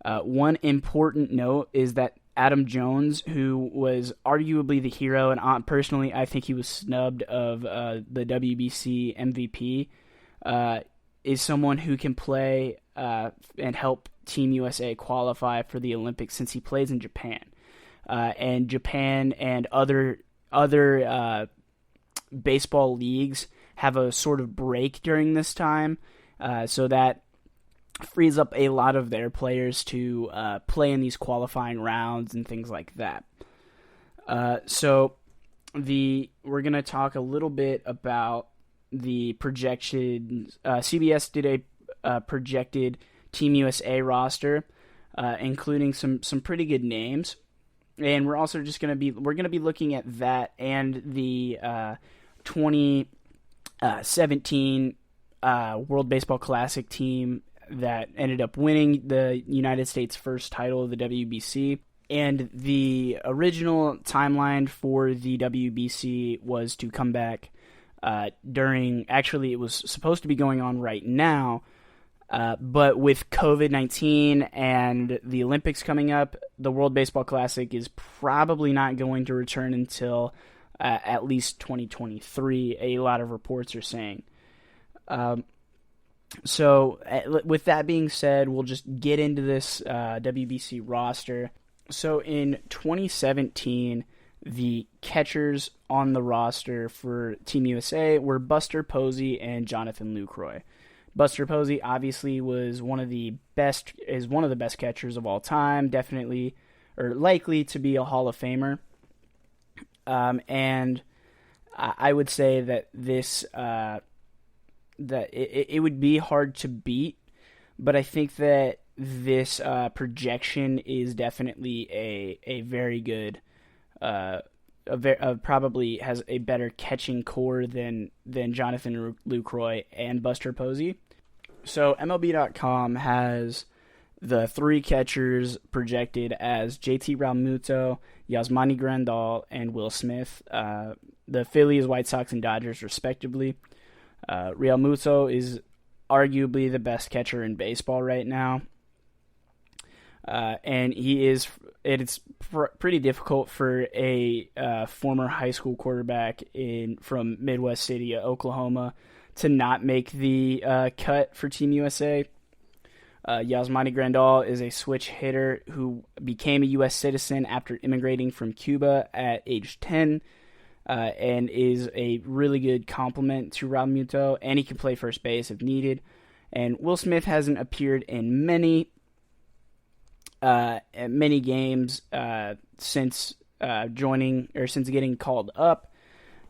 Speaker 2: One important note is that Adam Jones, who was arguably the hero, and personally I think he was snubbed of the WBC MVP, is someone who can play and help Team USA qualify for the Olympics since he plays in Japan. And Japan and other baseball leagues have a sort of break during this time, so that frees up a lot of their players to play in these qualifying rounds and things like that. So we're going to talk a little bit about the projections. CBS did a projected Team USA roster, including some pretty good names. And we're also just going to be looking at that and the 2017 World Baseball Classic team that ended up winning the United States' first title of the WBC. And the original timeline for the WBC was to come back actually it was supposed to be going on right now, but with COVID-19 and the Olympics coming up, the World Baseball Classic is probably not going to return until at least 2023, a lot of reports are saying. So with that being said, we'll just get into this WBC roster. So in 2017, the catchers on the roster for Team USA were Buster Posey and Jonathan Lucroy. Buster Posey obviously was one of the best catchers of all time, definitely or likely to be a Hall of Famer. And I would say that this that it would be hard to beat, but I think that this projection is definitely a very good, probably has a better catching core than Jonathan Lucroy and Buster Posey. So MLB.com has the 3 catchers projected as JT Realmuto, Yasmani Grandahl, and Will Smith. The Phillies, White Sox, and Dodgers, respectively. Realmuto is arguably the best catcher in baseball right now. And it's pretty difficult for a former high school quarterback from Midwest City, Oklahoma, to not make the cut for Team USA. Yasmani Grandahl is a switch hitter who became a U.S. citizen after immigrating from Cuba at age 10, and is a really good complement to Realmuto, and he can play first base if needed. And Will Smith hasn't appeared in many games since getting called up,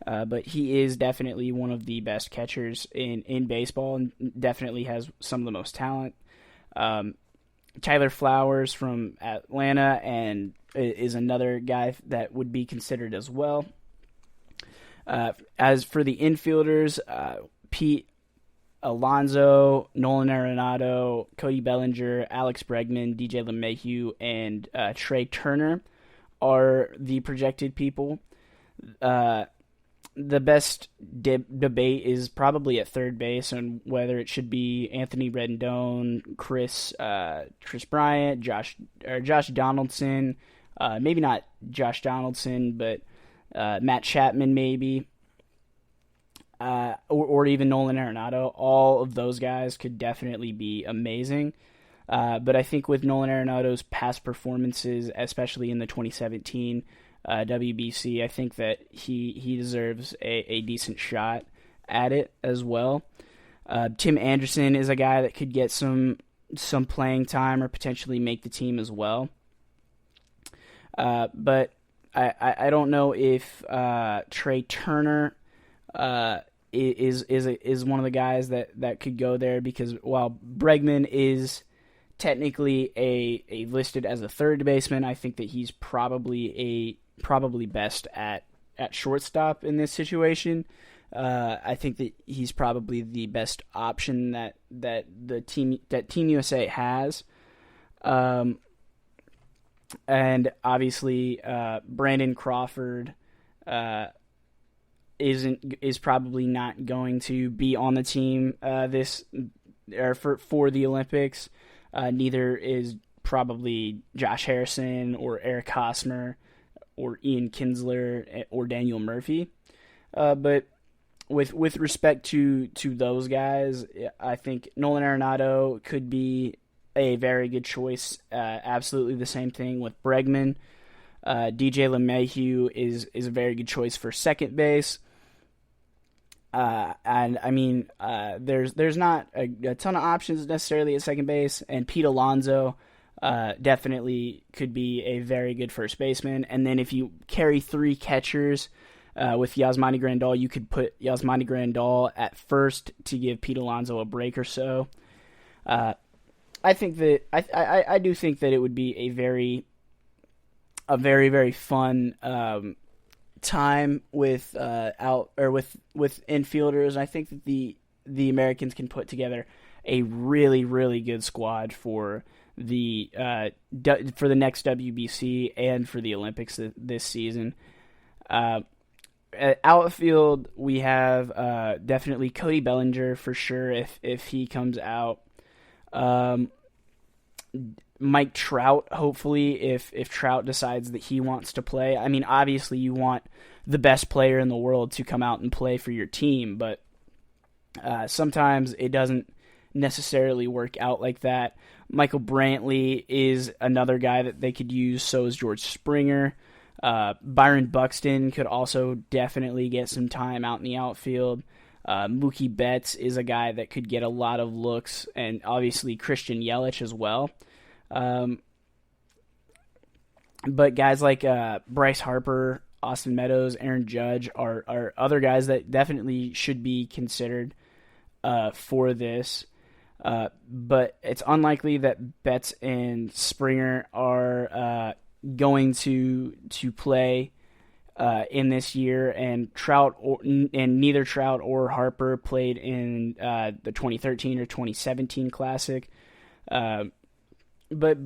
Speaker 2: but he is definitely one of the best catchers in baseball, and definitely has some of the most talent. Tyler Flowers from Atlanta and is another guy that would be considered as well. As for the infielders, Pete Alonso, Nolan Arenado, Cody Bellinger, Alex Bregman, DJ LeMahieu, and Trey Turner are the projected people. The best debate is probably at third base on whether it should be Anthony Rendon, Chris Bryant, Josh Donaldson, maybe not Josh Donaldson, but Matt Chapman maybe, or even Nolan Arenado. All of those guys could definitely be amazing. But I think with Nolan Arenado's past performances, especially in the 2017 WBC, I think that he deserves a decent shot at it as well. Tim Anderson is a guy that could get some playing time or potentially make the team as well. But I don't know if Trey Turner is one of the guys that could go there, because while Bregman is technically a listed as a third baseman, I think that he's probably best at shortstop in this situation. I think that he's probably the best option that Team USA has. And obviously, Brandon Crawford is probably not going to be on the team for the Olympics. Neither is probably Josh Harrison or Eric Hosmer or Ian Kinsler or Daniel Murphy. But with respect to those guys, I think Nolan Arenado could be a very good choice. Absolutely the same thing with Bregman. DJ LeMahieu is a very good choice for second base. And I mean, there's not a ton of options necessarily at second base, and Pete Alonso definitely could be a very good first baseman. And then if you carry 3 catchers with Yasmani Grandahl, you could put Yasmani Grandahl at first to give Pete Alonso a break or so. I think that I do think that it would be a very very fun time with infielders. I think that the Americans can put together a really really good squad for the next WBC and for the Olympics this season. At outfield, we have definitely Cody Bellinger for sure if he comes out. Mike Trout, hopefully, if Trout decides that he wants to play. I mean, obviously you want the best player in the world to come out and play for your team, but sometimes it doesn't necessarily work out like that. Michael Brantley is another guy that they could use, so is George Springer. Byron Buxton could also definitely get some time out in the outfield. Mookie Betts is a guy that could get a lot of looks, and obviously Christian Yelich as well. But guys like Bryce Harper, Austin Meadows, Aaron Judge are other guys that definitely should be considered. for this. But it's unlikely that Betts and Springer are going to play in this year, and neither Trout or Harper played in the 2013 or 2017 Classic. But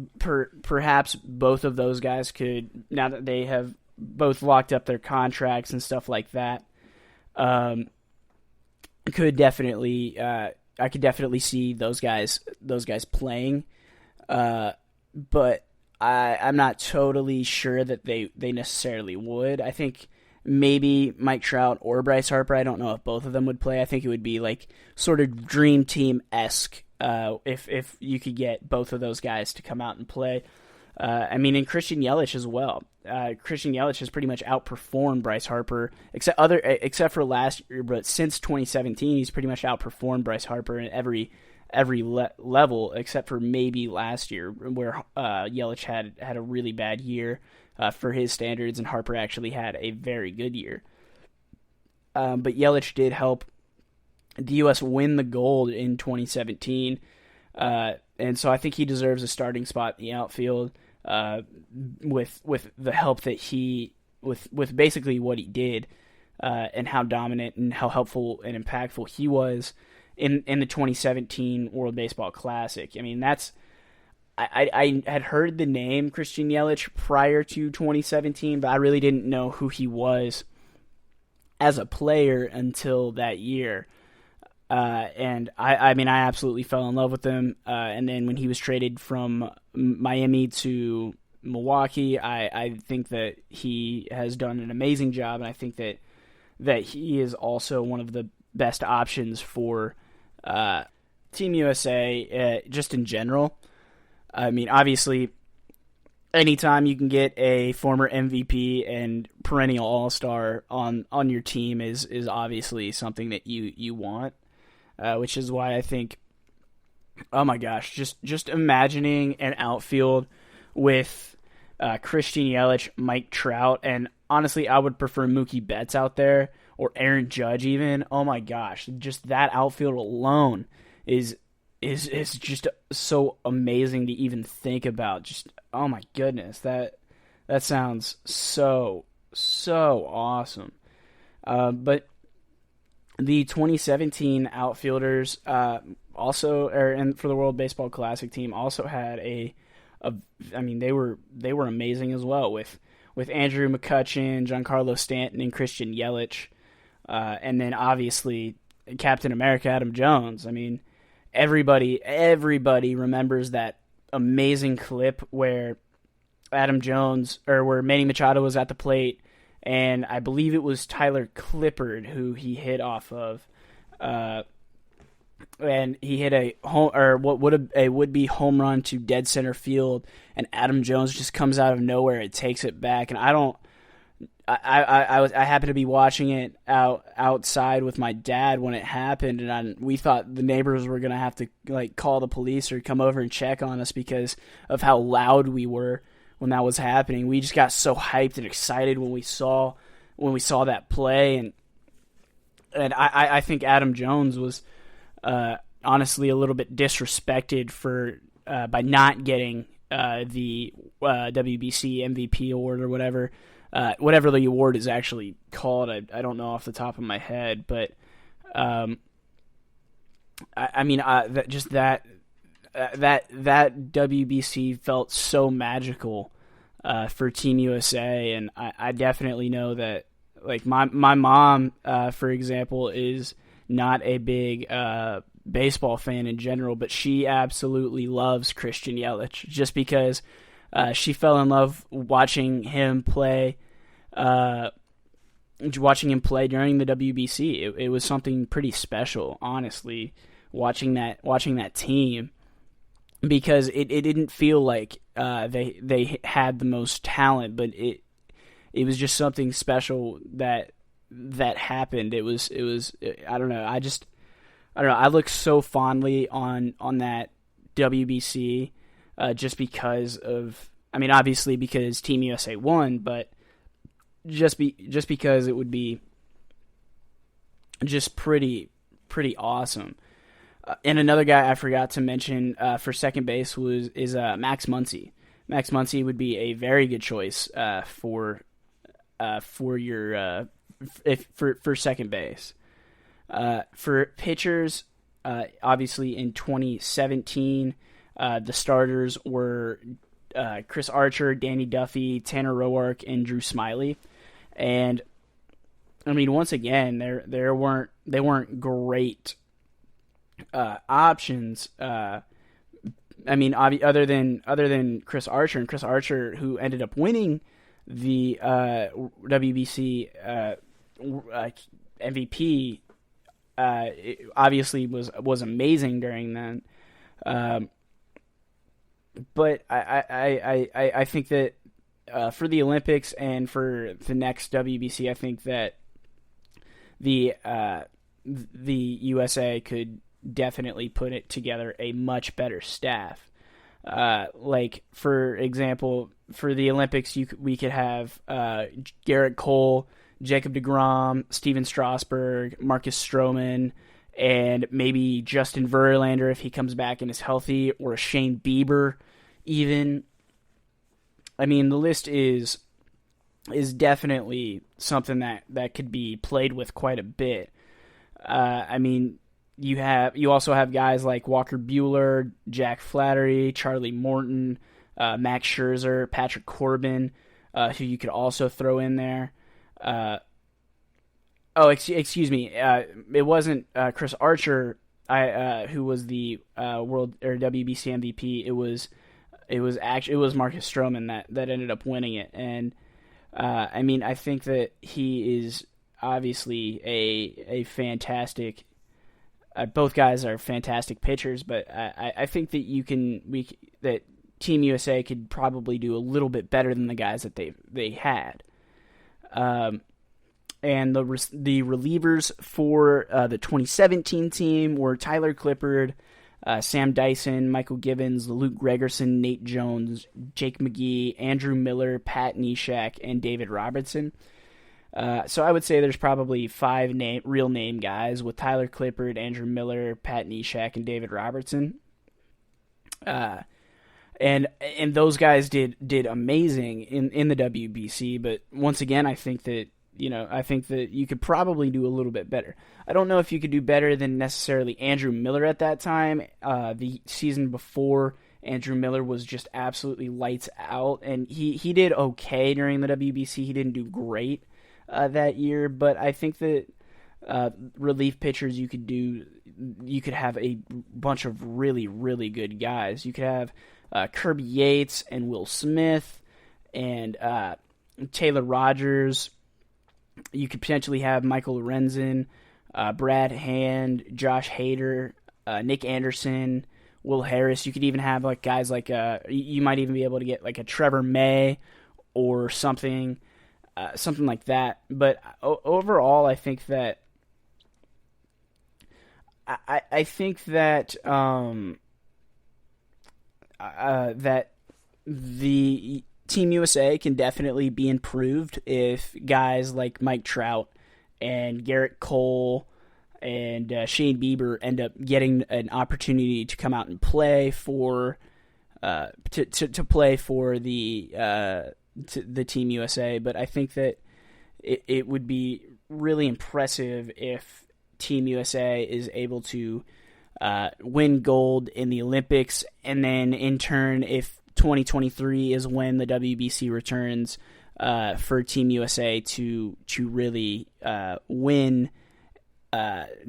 Speaker 2: perhaps both of those guys could, now that they have both locked up their contracts and stuff like that, could definitely I could definitely see those guys playing. But I'm not totally sure that they necessarily would. I think maybe Mike Trout or Bryce Harper. I don't know if both of them would play. I think it would be like sort of dream team-esque if you could get both of those guys to come out and play. And Christian Yelich as well. Christian Yelich has pretty much outperformed Bryce Harper, except for last year. But since 2017, he's pretty much outperformed Bryce Harper in every level, except for maybe last year, where Yelich had a really bad year for his standards, and Harper actually had a very good year. But Yelich did help the U.S. win the gold in 2017, and so I think he deserves a starting spot in the outfield with the help that with basically what he did, and how dominant and how helpful and impactful he was in the 2017 World Baseball Classic. I mean, I had heard the name Christian Yelich prior to 2017, but I really didn't know who he was as a player until that year. And I absolutely fell in love with him. And then when he was traded from Miami to Milwaukee, I think that he has done an amazing job, and I think that he is also one of the best options for Team USA just in general. I mean, obviously, anytime you can get a former MVP and perennial All-Star on your team is obviously something that you want. Which is why I think, oh my gosh, just imagining an outfield with Christian Yelich, Mike Trout, and honestly, I would prefer Mookie Betts out there, or Aaron Judge even. Oh my gosh, just that outfield alone is just so amazing to even think about. Just, oh my goodness, that sounds so awesome. But the 2017 outfielders also, and for the World Baseball Classic team, also had they were amazing as well with Andrew McCutchen, Giancarlo Stanton, and Christian Yelich, and then obviously Captain America Adam Jones. I mean, everybody remembers that amazing clip where Adam Jones, or where Manny Machado was at the plate, and I believe it was Tyler Clippard who he hit off of, and he hit a would-be home run to dead center field, and Adam Jones just comes out of nowhere and takes it back. And I happened to be watching it outside with my dad when it happened, and we thought the neighbors were gonna have to call the police or come over and check on us because of how loud we were when that was happening. We just got so hyped and excited when we saw that play, and I think Adam Jones was honestly a little bit disrespected by not getting the WBC MVP award or whatever the award is actually called. I don't know off the top of my head, but that WBC felt so magical for Team USA, and I definitely know that my mom, for example, is not a big baseball fan in general, but she absolutely loves Christian Yelich just because she fell in love watching him play during the WBC. It was something pretty special, honestly, watching that team, because it didn't feel like they had the most talent, but it was just something special that happened. It was I don't know. I don't know. I look so fondly on that WBC just because of, obviously because Team USA won, but just because it would be just pretty pretty awesome. And another guy I forgot to mention for second base is Max Muncie. Max Muncie would be a very good choice for your for second base. For pitchers, obviously in 2017, the starters were Chris Archer, Danny Duffy, Tanner Roark, and Drew Smyly. And I mean, once again, they weren't great options. I mean, other than Chris Archer, and Chris Archer, who ended up winning the WBC MVP, obviously was amazing during then. But I think that for the Olympics and for the next WBC, I think that the USA could definitely put it together a much better staff. Like, for example, for the Olympics, we could have Garrett Cole, Jacob deGrom, Steven Strasburg, Marcus Stroman, and maybe Justin Verlander if he comes back and is healthy, or Shane Bieber even. I mean, the list is definitely something that could be played with quite a bit. I mean, you also have guys like Walker Buehler, Jack Flaherty, Charlie Morton, Max Scherzer, Patrick Corbin, who you could also throw in there. Excuse me. It wasn't Chris Archer who was the World or WBC MVP. It was Marcus Stroman that ended up winning it. And I mean, I think that he is obviously a fantastic. Both guys are fantastic pitchers, but I think that that Team USA could probably do a little bit better than the guys that they had. And the relievers for the 2017 team were Tyler Clippard, Sam Dyson, Michael Givens, Luke Gregerson, Nate Jones, Jake McGee, Andrew Miller, Pat Neshek, and David Robertson. So I would say there's probably 5 real name guys with Tyler Clippard, Andrew Miller, Pat Neshek, and David Robertson. And those guys did amazing in the WBC, but once again, I think that you could probably do a little bit better. I don't know if you could do better than necessarily Andrew Miller at that time. The season before, Andrew Miller was just absolutely lights out, and he did okay during the WBC. He didn't do great that year, but I think that relief pitchers you could have a bunch of really, really good guys. You could have Kirby Yates and Will Smith and Taylor Rogers. You could potentially have Michael Lorenzen, Brad Hand, Josh Hader, Nick Anderson, Will Harris. You could even have guys like you might even be able to get like a Trevor May or something like that. But overall, I think that that the Team USA can definitely be improved if guys like Mike Trout and Garrett Cole and Shane Bieber end up getting an opportunity to come out and play for to play for the Team USA. But I think that it would be really impressive if Team USA is able to win gold in the Olympics, and then in turn, if 2023 is when the WBC returns, for Team USA to really win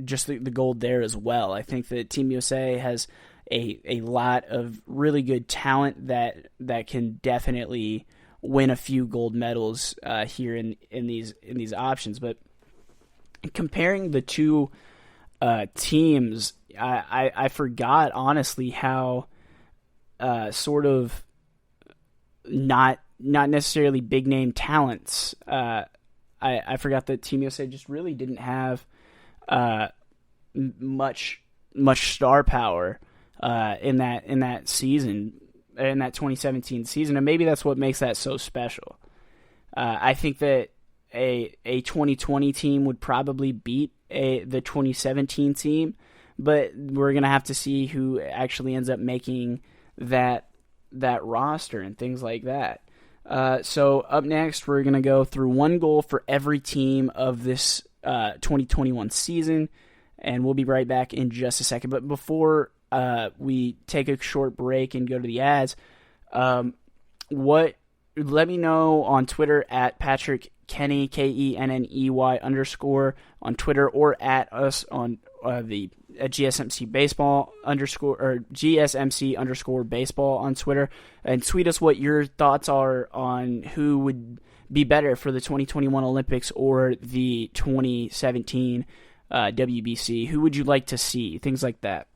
Speaker 2: just the gold there as well. I think that Team USA has a lot of really good talent that can definitely win a few gold medals here in these options. But comparing the two teams, I forgot honestly how sort of not necessarily big name talents. I forgot that Team USA just really didn't have much star power in that season, in that 2017 season, and maybe that's what makes that so special. I think that a 2020 team would probably beat the 2017 team, but we're going to have to see who actually ends up making that roster and things like that. So up next, we're going to go through one goal for every team of this 2021 season, and we'll be right back in just a second. But before we take a short break and go to the ads, let me know on Twitter at Patrick Kenney, KENNEY _ on Twitter, or at us on the GSMC baseball GSMC _ baseball on Twitter, and tweet us what your thoughts are on who would be better for the 2021 Olympics or the 2017 WBC. Who would you like to see? Things like that.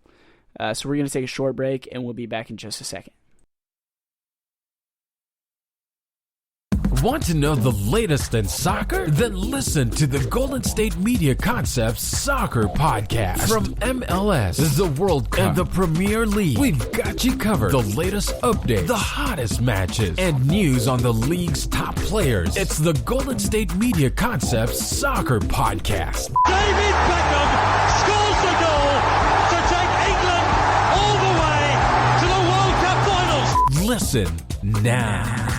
Speaker 2: So we're going to take a short break, and we'll be back in just a second.
Speaker 1: Want to know the latest in soccer? Then listen to the Golden State Media Concepts Soccer Podcast. From MLS, the World Cup, and the Premier League, we've got you covered. The latest updates, the hottest matches, and news on the league's top players. It's the Golden State Media Concepts Soccer Podcast.
Speaker 3: David Beckham scores the goal to take England all the way to the World Cup finals.
Speaker 1: Listen now.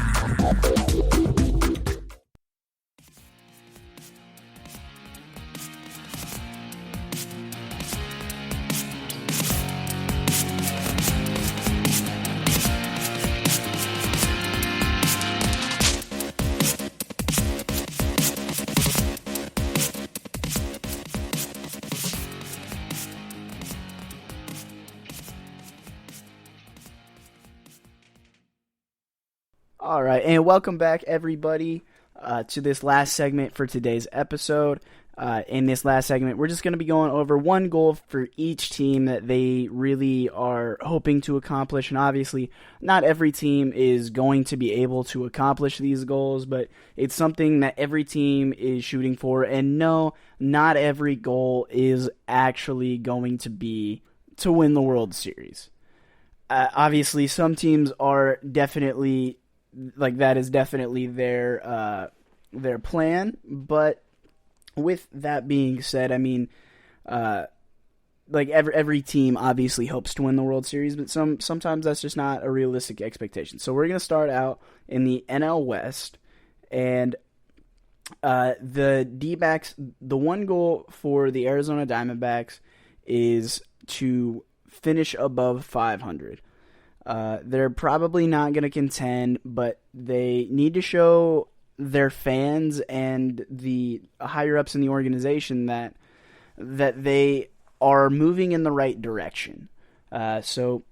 Speaker 2: All right, and welcome back, everybody, to this last segment for today's episode. In this last segment, we're just going to be going over one goal for each team that they really are hoping to accomplish. And obviously, not every team is going to be able to accomplish these goals, but it's something that every team is shooting for. And no, not every goal is actually going to be to win the World Series. Obviously, some teams are definitely... that is definitely their plan, but with that being said, I mean, every team obviously hopes to win the World Series, but sometimes that's just not a realistic expectation. So we're going to start out in the NL West, and the D-backs, the one goal for the Arizona Diamondbacks is to finish above 500. They're probably not going to contend, but they need to show their fans and the higher-ups in the organization that they are moving in the right direction. So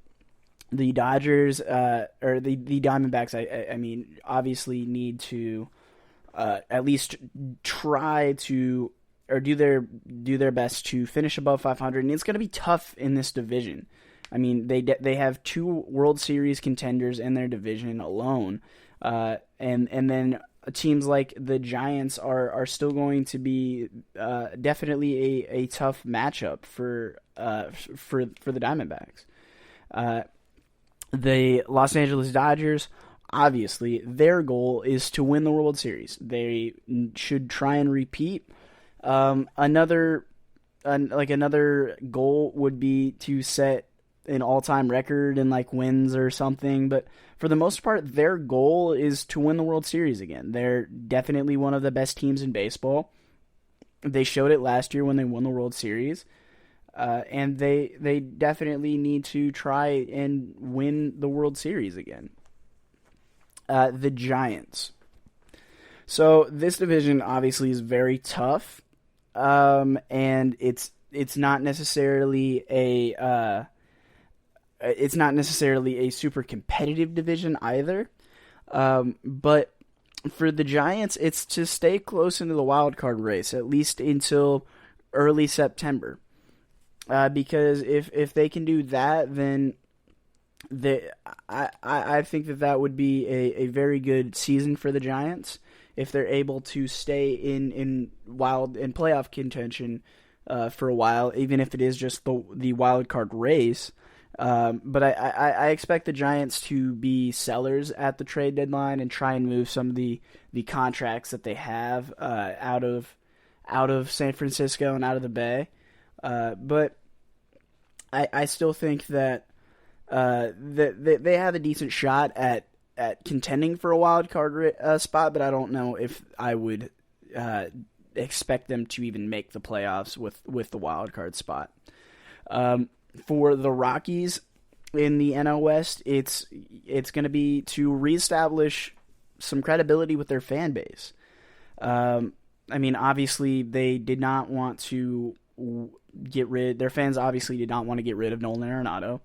Speaker 2: the Dodgers, or the Diamondbacks, I mean, obviously need to at least try to, or do their best to finish above 500, and it's going to be tough in this division. I mean, they have two World Series contenders in their division alone, and then teams like the Giants are still going to be definitely a tough matchup for the Diamondbacks. The Los Angeles Dodgers, obviously, their goal is to win the World Series. They should try and repeat. Another goal would be to set an all-time record in wins or something, but for the most part, their goal is to win the World Series again. They're definitely one of the best teams in baseball. They showed it last year when they won the World Series, and they definitely need to try and win the World Series again. The Giants. So this division obviously is very tough, and it's not necessarily a super competitive division either. But for the Giants, it's to stay close into the wild card race, at least until early September. Because if they can do that, then I think that would be a very good season for the Giants if they're able to stay in playoff contention for a while, even if it is just the wild card race. But I expect the Giants to be sellers at the trade deadline and try and move some of the contracts that they have out of San Francisco and out of the Bay. But I still think that they have a decent shot at contending for a wild card spot, but I don't know if I would expect them to even make the playoffs with the wild card spot. For the Rockies in the NL West, it's going to be to reestablish some credibility with their fan base. I mean, obviously, they did not want to their fans obviously did not want to get rid of Nolan Arenado.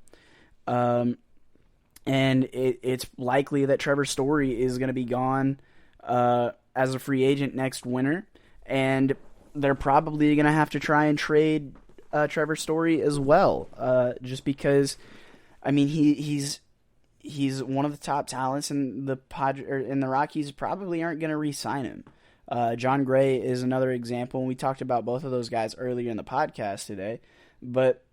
Speaker 2: And it's likely that Trevor Story is going to be gone as a free agent next winter, and they're probably going to have to try and trade Trevor Story as well, just because, I mean, he's one of the top talents, and the Rockies probably aren't going to re-sign him. John Gray is another example, and we talked about both of those guys earlier in the podcast today, but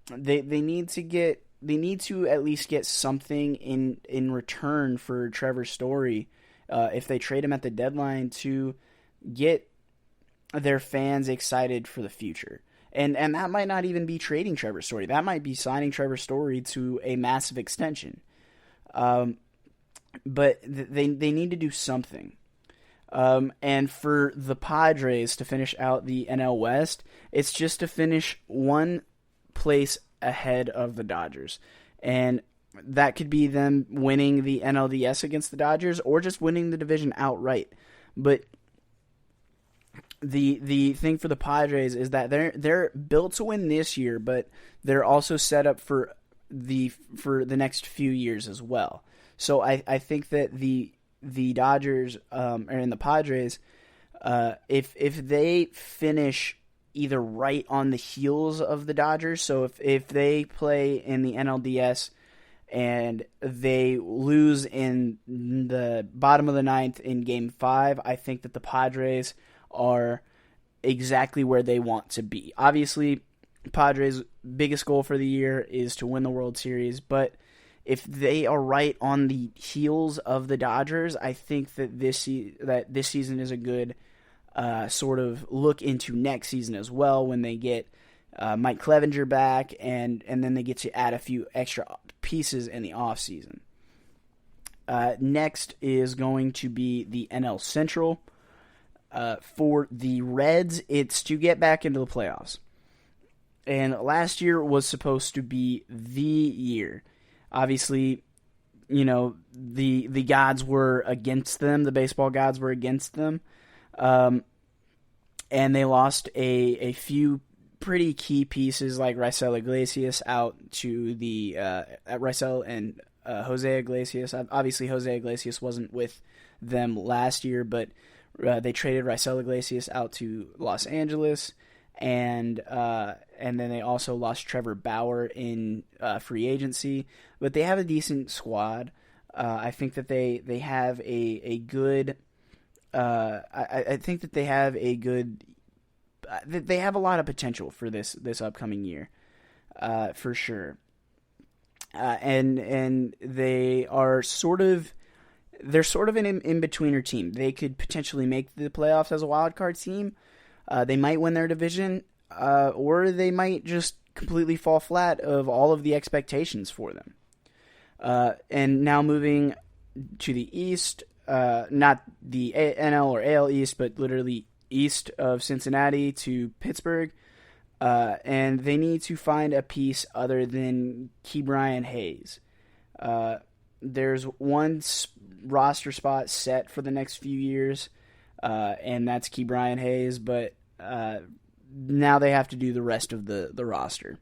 Speaker 2: they need to at least get something in return for Trevor Story if they trade him at the deadline to get their fans excited for the future. And that might not even be trading Trevor Story. That might be signing Trevor Story to a massive extension. But they need to do something. And for the Padres to finish out the NL West, it's just to finish one place ahead of the Dodgers. And that could be them winning the NLDS against the Dodgers or just winning the division outright. But the thing for the Padres is that they're built to win this year, but they're also set up for the next few years as well. So I think that the Dodgers and the Padres, if they finish either right on the heels of the Dodgers, so if they play in the NLDS and they lose in the bottom of the ninth in Game 5, I think that the Padres are exactly where they want to be. Obviously, Padres' biggest goal for the year is to win the World Series, but if they are right on the heels of the Dodgers, I think that this season is a good sort of look into next season as well, when they get Mike Clevenger back, and then they get to add a few extra pieces in the offseason. Next is going to be the NL Central. For the Reds, it's to get back into the playoffs. And last year was supposed to be the year. Obviously, you know, the gods were against them. The baseball gods were against them. And they lost a few pretty key pieces like Raisel Iglesias out to the Raisel and Jose Iglesias. Obviously, Jose Iglesias wasn't with them last year, but they traded Raisel Iglesias out to Los Angeles, and then they also lost Trevor Bauer in free agency. But they have a decent squad. I think that they have a good. I think that they have a good. They have a lot of potential for this upcoming year, for sure. And they are sort of. They're sort of an in-betweener team. They could potentially make the playoffs as a wild card team. They might win their division, or they might just completely fall flat of all of the expectations for them. And now moving to the East, not the NL or AL East, but literally east of Cincinnati to Pittsburgh. And they need to find a piece other than Ke'Bryan Hayes. There's one roster spot set for the next few years, and that's Ke'Bryan Hayes, but now they have to do the rest of the roster.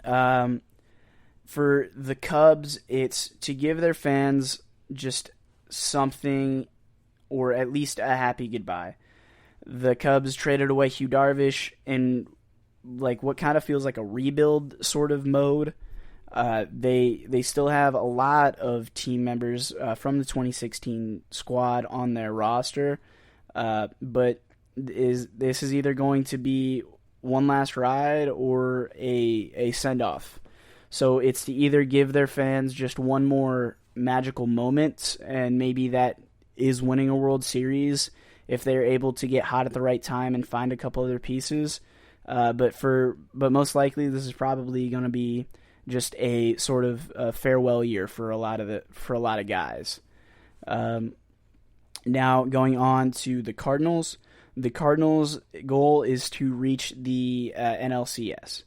Speaker 2: For the Cubs, it's to give their fans just something, or at least a happy goodbye. The Cubs traded away Hugh Darvish in like what kind of feels like a rebuild sort of mode. They still have a lot of team members from the 2016 squad on their roster, but this is either going to be one last ride or a send-off So it's to either give their fans just one more magical moment, and maybe that is winning a World Series if they're able to get hot at the right time and find a couple other pieces. But most likely this is probably going to be just a sort of a farewell year for a lot of guys. Now going on to the Cardinals. The Cardinals' goal is to reach the NLCS.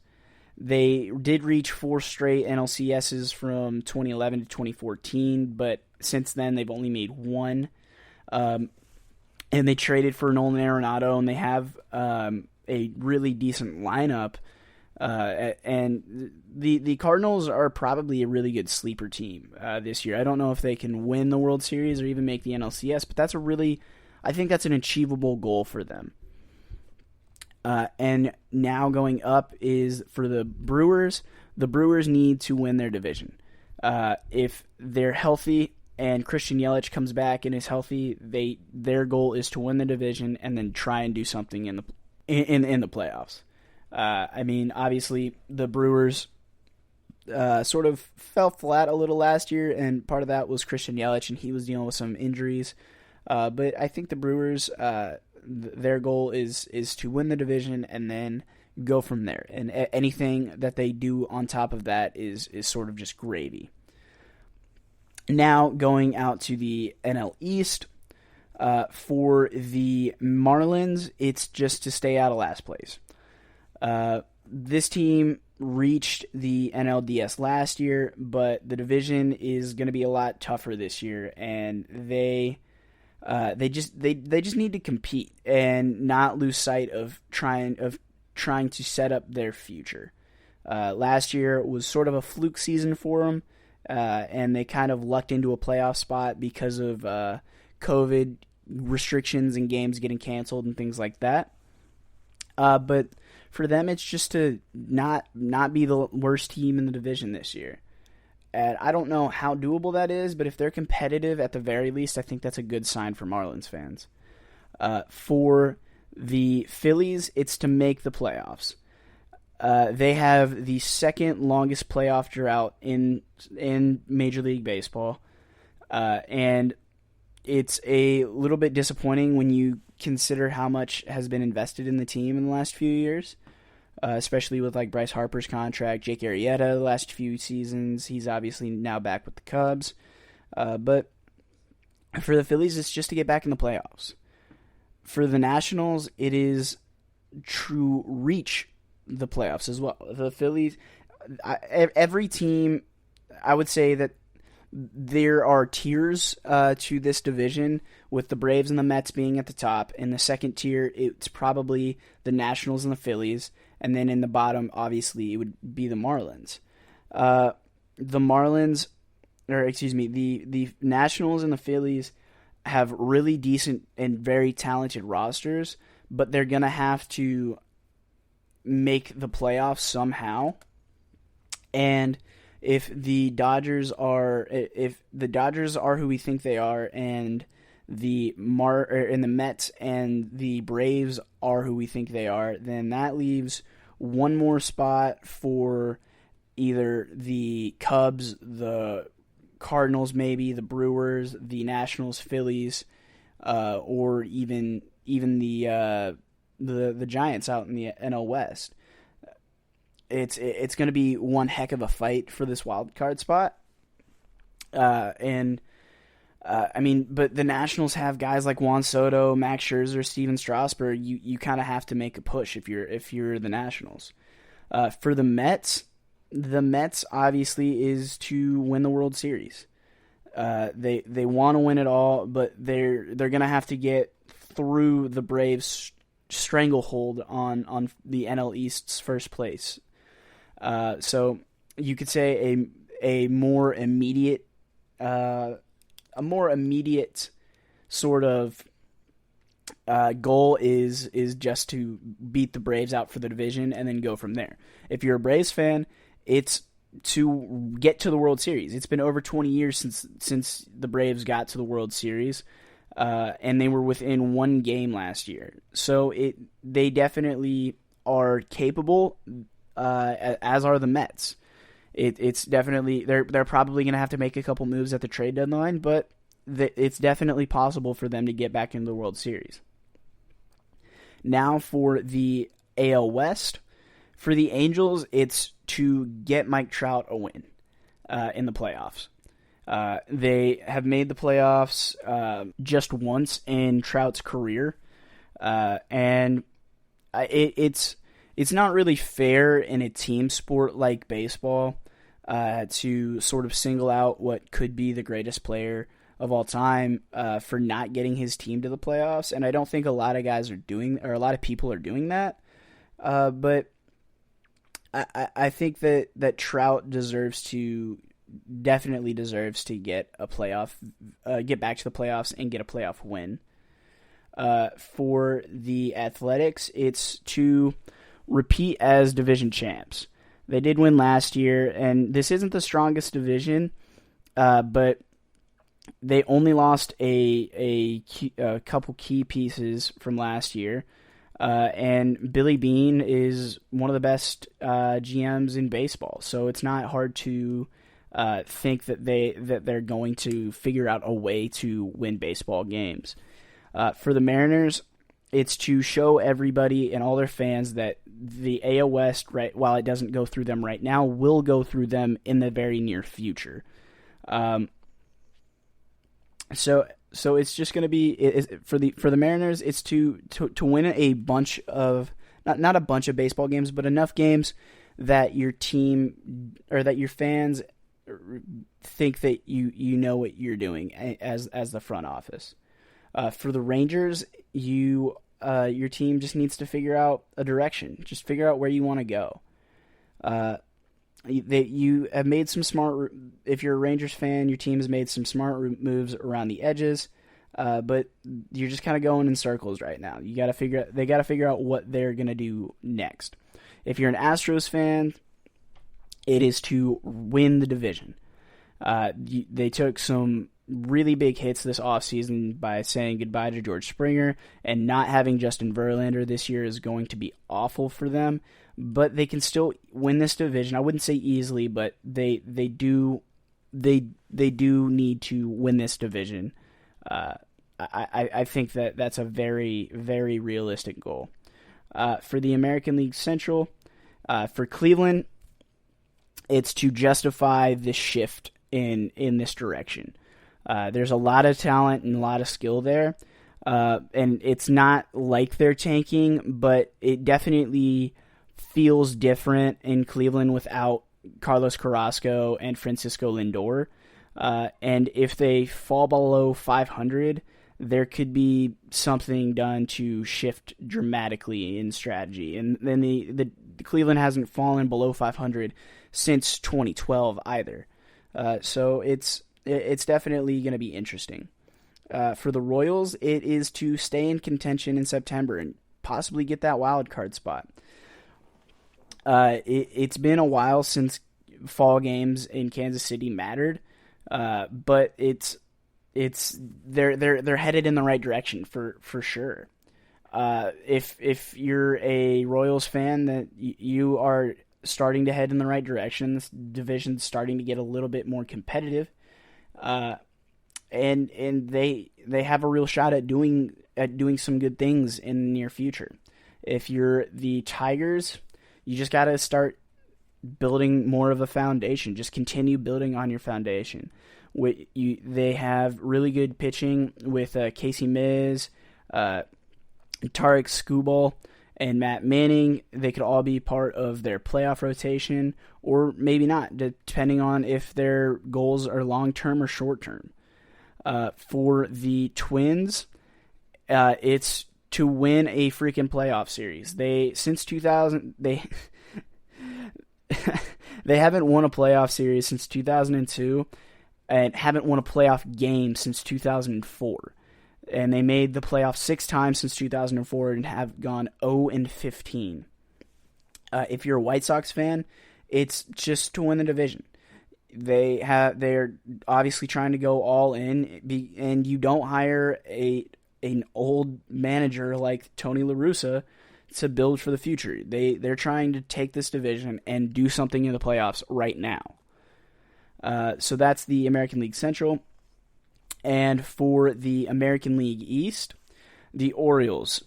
Speaker 2: They did reach 4 straight NLCSs from 2011 to 2014, but since then they've only made 1. And they traded for Nolan Aronado, and they have a really decent lineup. And the Cardinals are probably a really good sleeper team this year. I don't know if they can win the World Series or even make the NLCS, but I think that's an achievable goal for them. And now going up is for the Brewers. The Brewers need to win their division. If they're healthy and Christian Yelich comes back and is healthy, their goal is to win the division and then try and do something in the playoffs. I mean, obviously the Brewers sort of fell flat a little last year, and part of that was Christian Yelich, and he was dealing with some injuries. But I think the Brewers, their goal is to win the division and then go from there. And anything that they do on top of that is sort of just gravy. Now going out to the NL East, for the Marlins, it's just to stay out of last place. This team reached the NLDS last year, but the division is going to be a lot tougher this year, and they just need to compete and not lose sight of trying to set up their future. Last year was sort of a fluke season for them, and they kind of lucked into a playoff spot because of COVID restrictions and games getting canceled and things like that. But for them, it's just to not be the worst team in the division this year. And I don't know how doable that is, but if they're competitive at the very least, I think that's a good sign for Marlins fans. For the Phillies, it's to make the playoffs. They have the second longest playoff drought in Major League Baseball, and it's a little bit disappointing when you consider how much has been invested in the team in the last few years. Especially with like Bryce Harper's contract, Jake Arrieta the last few seasons. He's obviously now back with the Cubs. But for the Phillies, it's just to get back in the playoffs. For the Nationals, it is to reach the playoffs as well. The Phillies, every team, I would say that there are tiers to this division, with the Braves and the Mets being at the top. In the second tier, it's probably the Nationals and the Phillies. And then in the bottom, obviously, it would be the Marlins. The Nationals and the Phillies have really decent and very talented rosters, but they're going to have to make the playoffs somehow. And if the Dodgers are who we think they are, and the Mets and the Braves are who we think they are, then that leaves one more spot for either the Cubs, the Cardinals, maybe the Brewers, the Nationals, Phillies, or even the Giants out in the NL West. It's going to be one heck of a fight for this wild card spot, but the Nationals have guys like Juan Soto, Max Scherzer, Steven Strasburg. You kind of have to make a push if you're the Nationals. For the Mets obviously is to win the World Series. They want to win it all, but they're gonna have to get through the Braves' stranglehold on the NL East's first place. So you could say a more immediate sort of goal is just to beat the Braves out for the division and then go from there. If you're a Braves fan, it's to get to the World Series. It's been over 20 years since the Braves got to the World Series, and they were within one game last year. So they definitely are capable, as are the Mets. It's definitely they're probably going to have to make a couple moves at the trade deadline, but it's definitely possible for them to get back into the World Series. Now for the AL West, for the Angels, it's to get Mike Trout a win in the playoffs. They have made the playoffs just once in Trout's career, and it's not really fair in a team sport like baseball to sort of single out what could be the greatest player of all time for not getting his team to the playoffs, and I don't think a lot of guys are doing, or a lot of people are doing that. But I think that Trout definitely deserves to get a get back to the playoffs and get a playoff win. For the Athletics, it's to repeat as division champs. They did win last year, and this isn't the strongest division, but they only lost a couple key pieces from last year. And Billy Beane is one of the best GMs in baseball, so it's not hard to think that they're going to figure out a way to win baseball games. For the Mariners, it's to show everybody and all their fans that the AL West, right, while it doesn't go through them right now, will go through them in the very near future. So it's just going to be for the Mariners. It's to win a bunch of not a bunch of baseball games, but enough games that your team or that your fans think that you know what you're doing as the front office. For the Rangers, your team just needs to figure out a direction. Just figure out where you want to go. You have made some smart. If you're a Rangers fan, your team has made some smart moves around the edges, but you're just kind of going in circles right now. They got to figure out what they're gonna do next. If you're an Astros fan, it is to win the division. They took some really big hits this offseason by saying goodbye to George Springer, and not having Justin Verlander this year is going to be awful for them. But they can still win this division. I wouldn't say easily, but they do need to win this division. I think that's a very, very realistic goal. For the American League Central, for Cleveland, it's to justify this shift in this direction. There's a lot of talent and a lot of skill there, and it's not like they're tanking, but it definitely feels different in Cleveland without Carlos Carrasco and Francisco Lindor. And if they fall below 500, there could be something done to shift dramatically in strategy. And then the Cleveland hasn't fallen below 500 since 2012 either. So it's definitely going to be interesting. For the Royals, it is to stay in contention in September and possibly get that wild card spot. It's been a while since fall games in Kansas City mattered, but they're headed in the right direction for sure. If you're a Royals fan, that you are starting to head in the right direction. This division's starting to get a little bit more competitive, and they have a real shot at doing some good things in the near future. If you're the Tigers, you just got to start building more of a foundation. Just continue building on your foundation. They have really good pitching with Casey Miz, Tarek Skubal, and Matt Manning. They could all be part of their playoff rotation, or maybe not, depending on if their goals are long-term or short-term. For the Twins, it's to win a freaking playoff series. Since 2000, they haven't won a playoff series since 2002, and haven't won a playoff game since 2004. And they made the playoffs 6 times since 2004 and have gone 0-15. If you're a White Sox fan, it's just to win the division. They're obviously trying to go all in, and you don't hire an old manager like Tony La Russa to build for the future. They're trying to take this division and do something in the playoffs right now. So that's the American League Central. And for the American League East, the Orioles,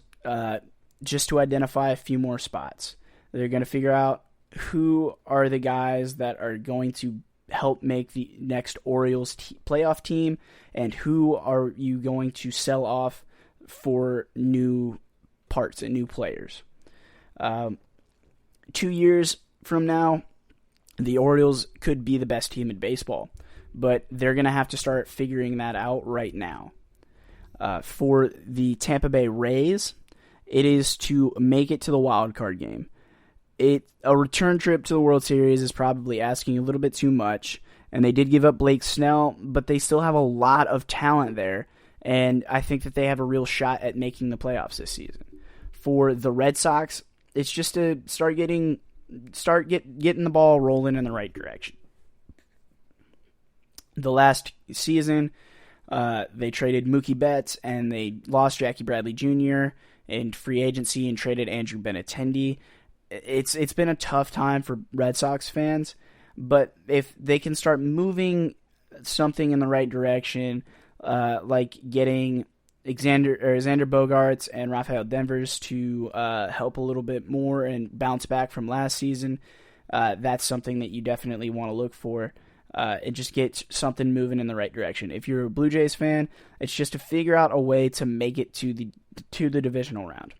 Speaker 2: just to identify a few more spots. They're going to figure out who are the guys that are going to help make the next Orioles playoff team, and who are you going to sell off for new parts and new players. 2 years from now, the Orioles could be the best team in baseball, but they're going to have to start figuring that out right now. For the Tampa Bay Rays, it is to make it to the wild card game. A return trip to the World Series is probably asking a little bit too much, and they did give up Blake Snell, but they still have a lot of talent there, and I think that they have a real shot at making the playoffs this season. For the Red Sox, it's just to start getting the ball rolling in the right direction. The last season, they traded Mookie Betts, and they lost Jackie Bradley Jr. in free agency and traded Andrew Benintendi. It's been a tough time for Red Sox fans, but if they can start moving something in the right direction, like getting Xander Bogaerts and Rafael Devers to help a little bit more and bounce back from last season, that's something that you definitely want to look for. And just get something moving in the right direction. If you're a Blue Jays fan, it's just to figure out a way to make it to the divisional round.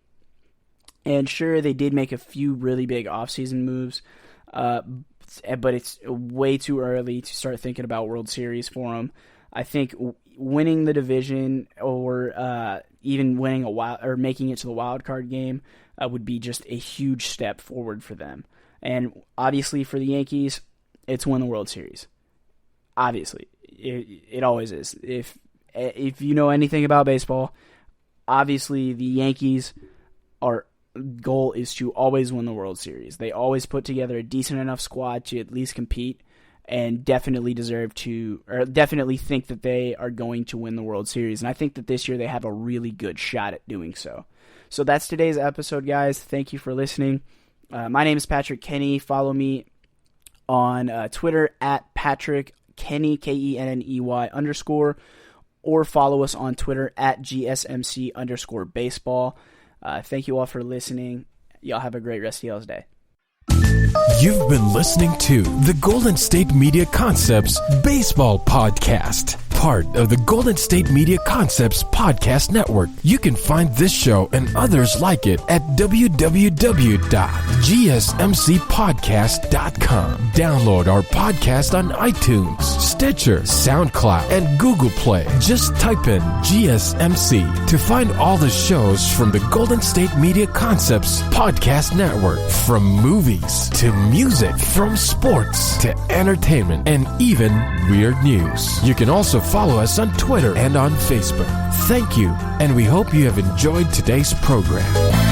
Speaker 2: And sure, they did make a few really big offseason moves, but it's way too early to start thinking about World Series for them. I think winning the division or even winning making it to the wild card game would be just a huge step forward for them. And obviously for the Yankees, it's win the World Series. Obviously, it always is. If you know anything about baseball, obviously the Yankees' goal is to always win the World Series. They always put together a decent enough squad to at least compete, and definitely definitely think that they are going to win the World Series. And I think that this year they have a really good shot at doing so. So that's today's episode, guys. Thank you for listening. My name is Patrick Kenny. Follow me on Twitter at Patrick Kenny, KENNEY _, or follow us on Twitter at GSMC _baseball. Thank you all for listening. Y'all have a great rest of y'all's day.
Speaker 1: You've been listening to the Golden State Media Concepts Baseball Podcast, part of the Golden State Media Concepts Podcast Network. You can find this show and others like it at www.gsmcpodcast.com. Download our podcast on iTunes, Stitcher, SoundCloud, and Google Play. Just type in GSMC to find all the shows from the Golden State Media Concepts Podcast Network, from movies to music, from sports to entertainment, and even weird news. You can also follow us on Twitter and on Facebook. Thank you, and we hope you have enjoyed today's program.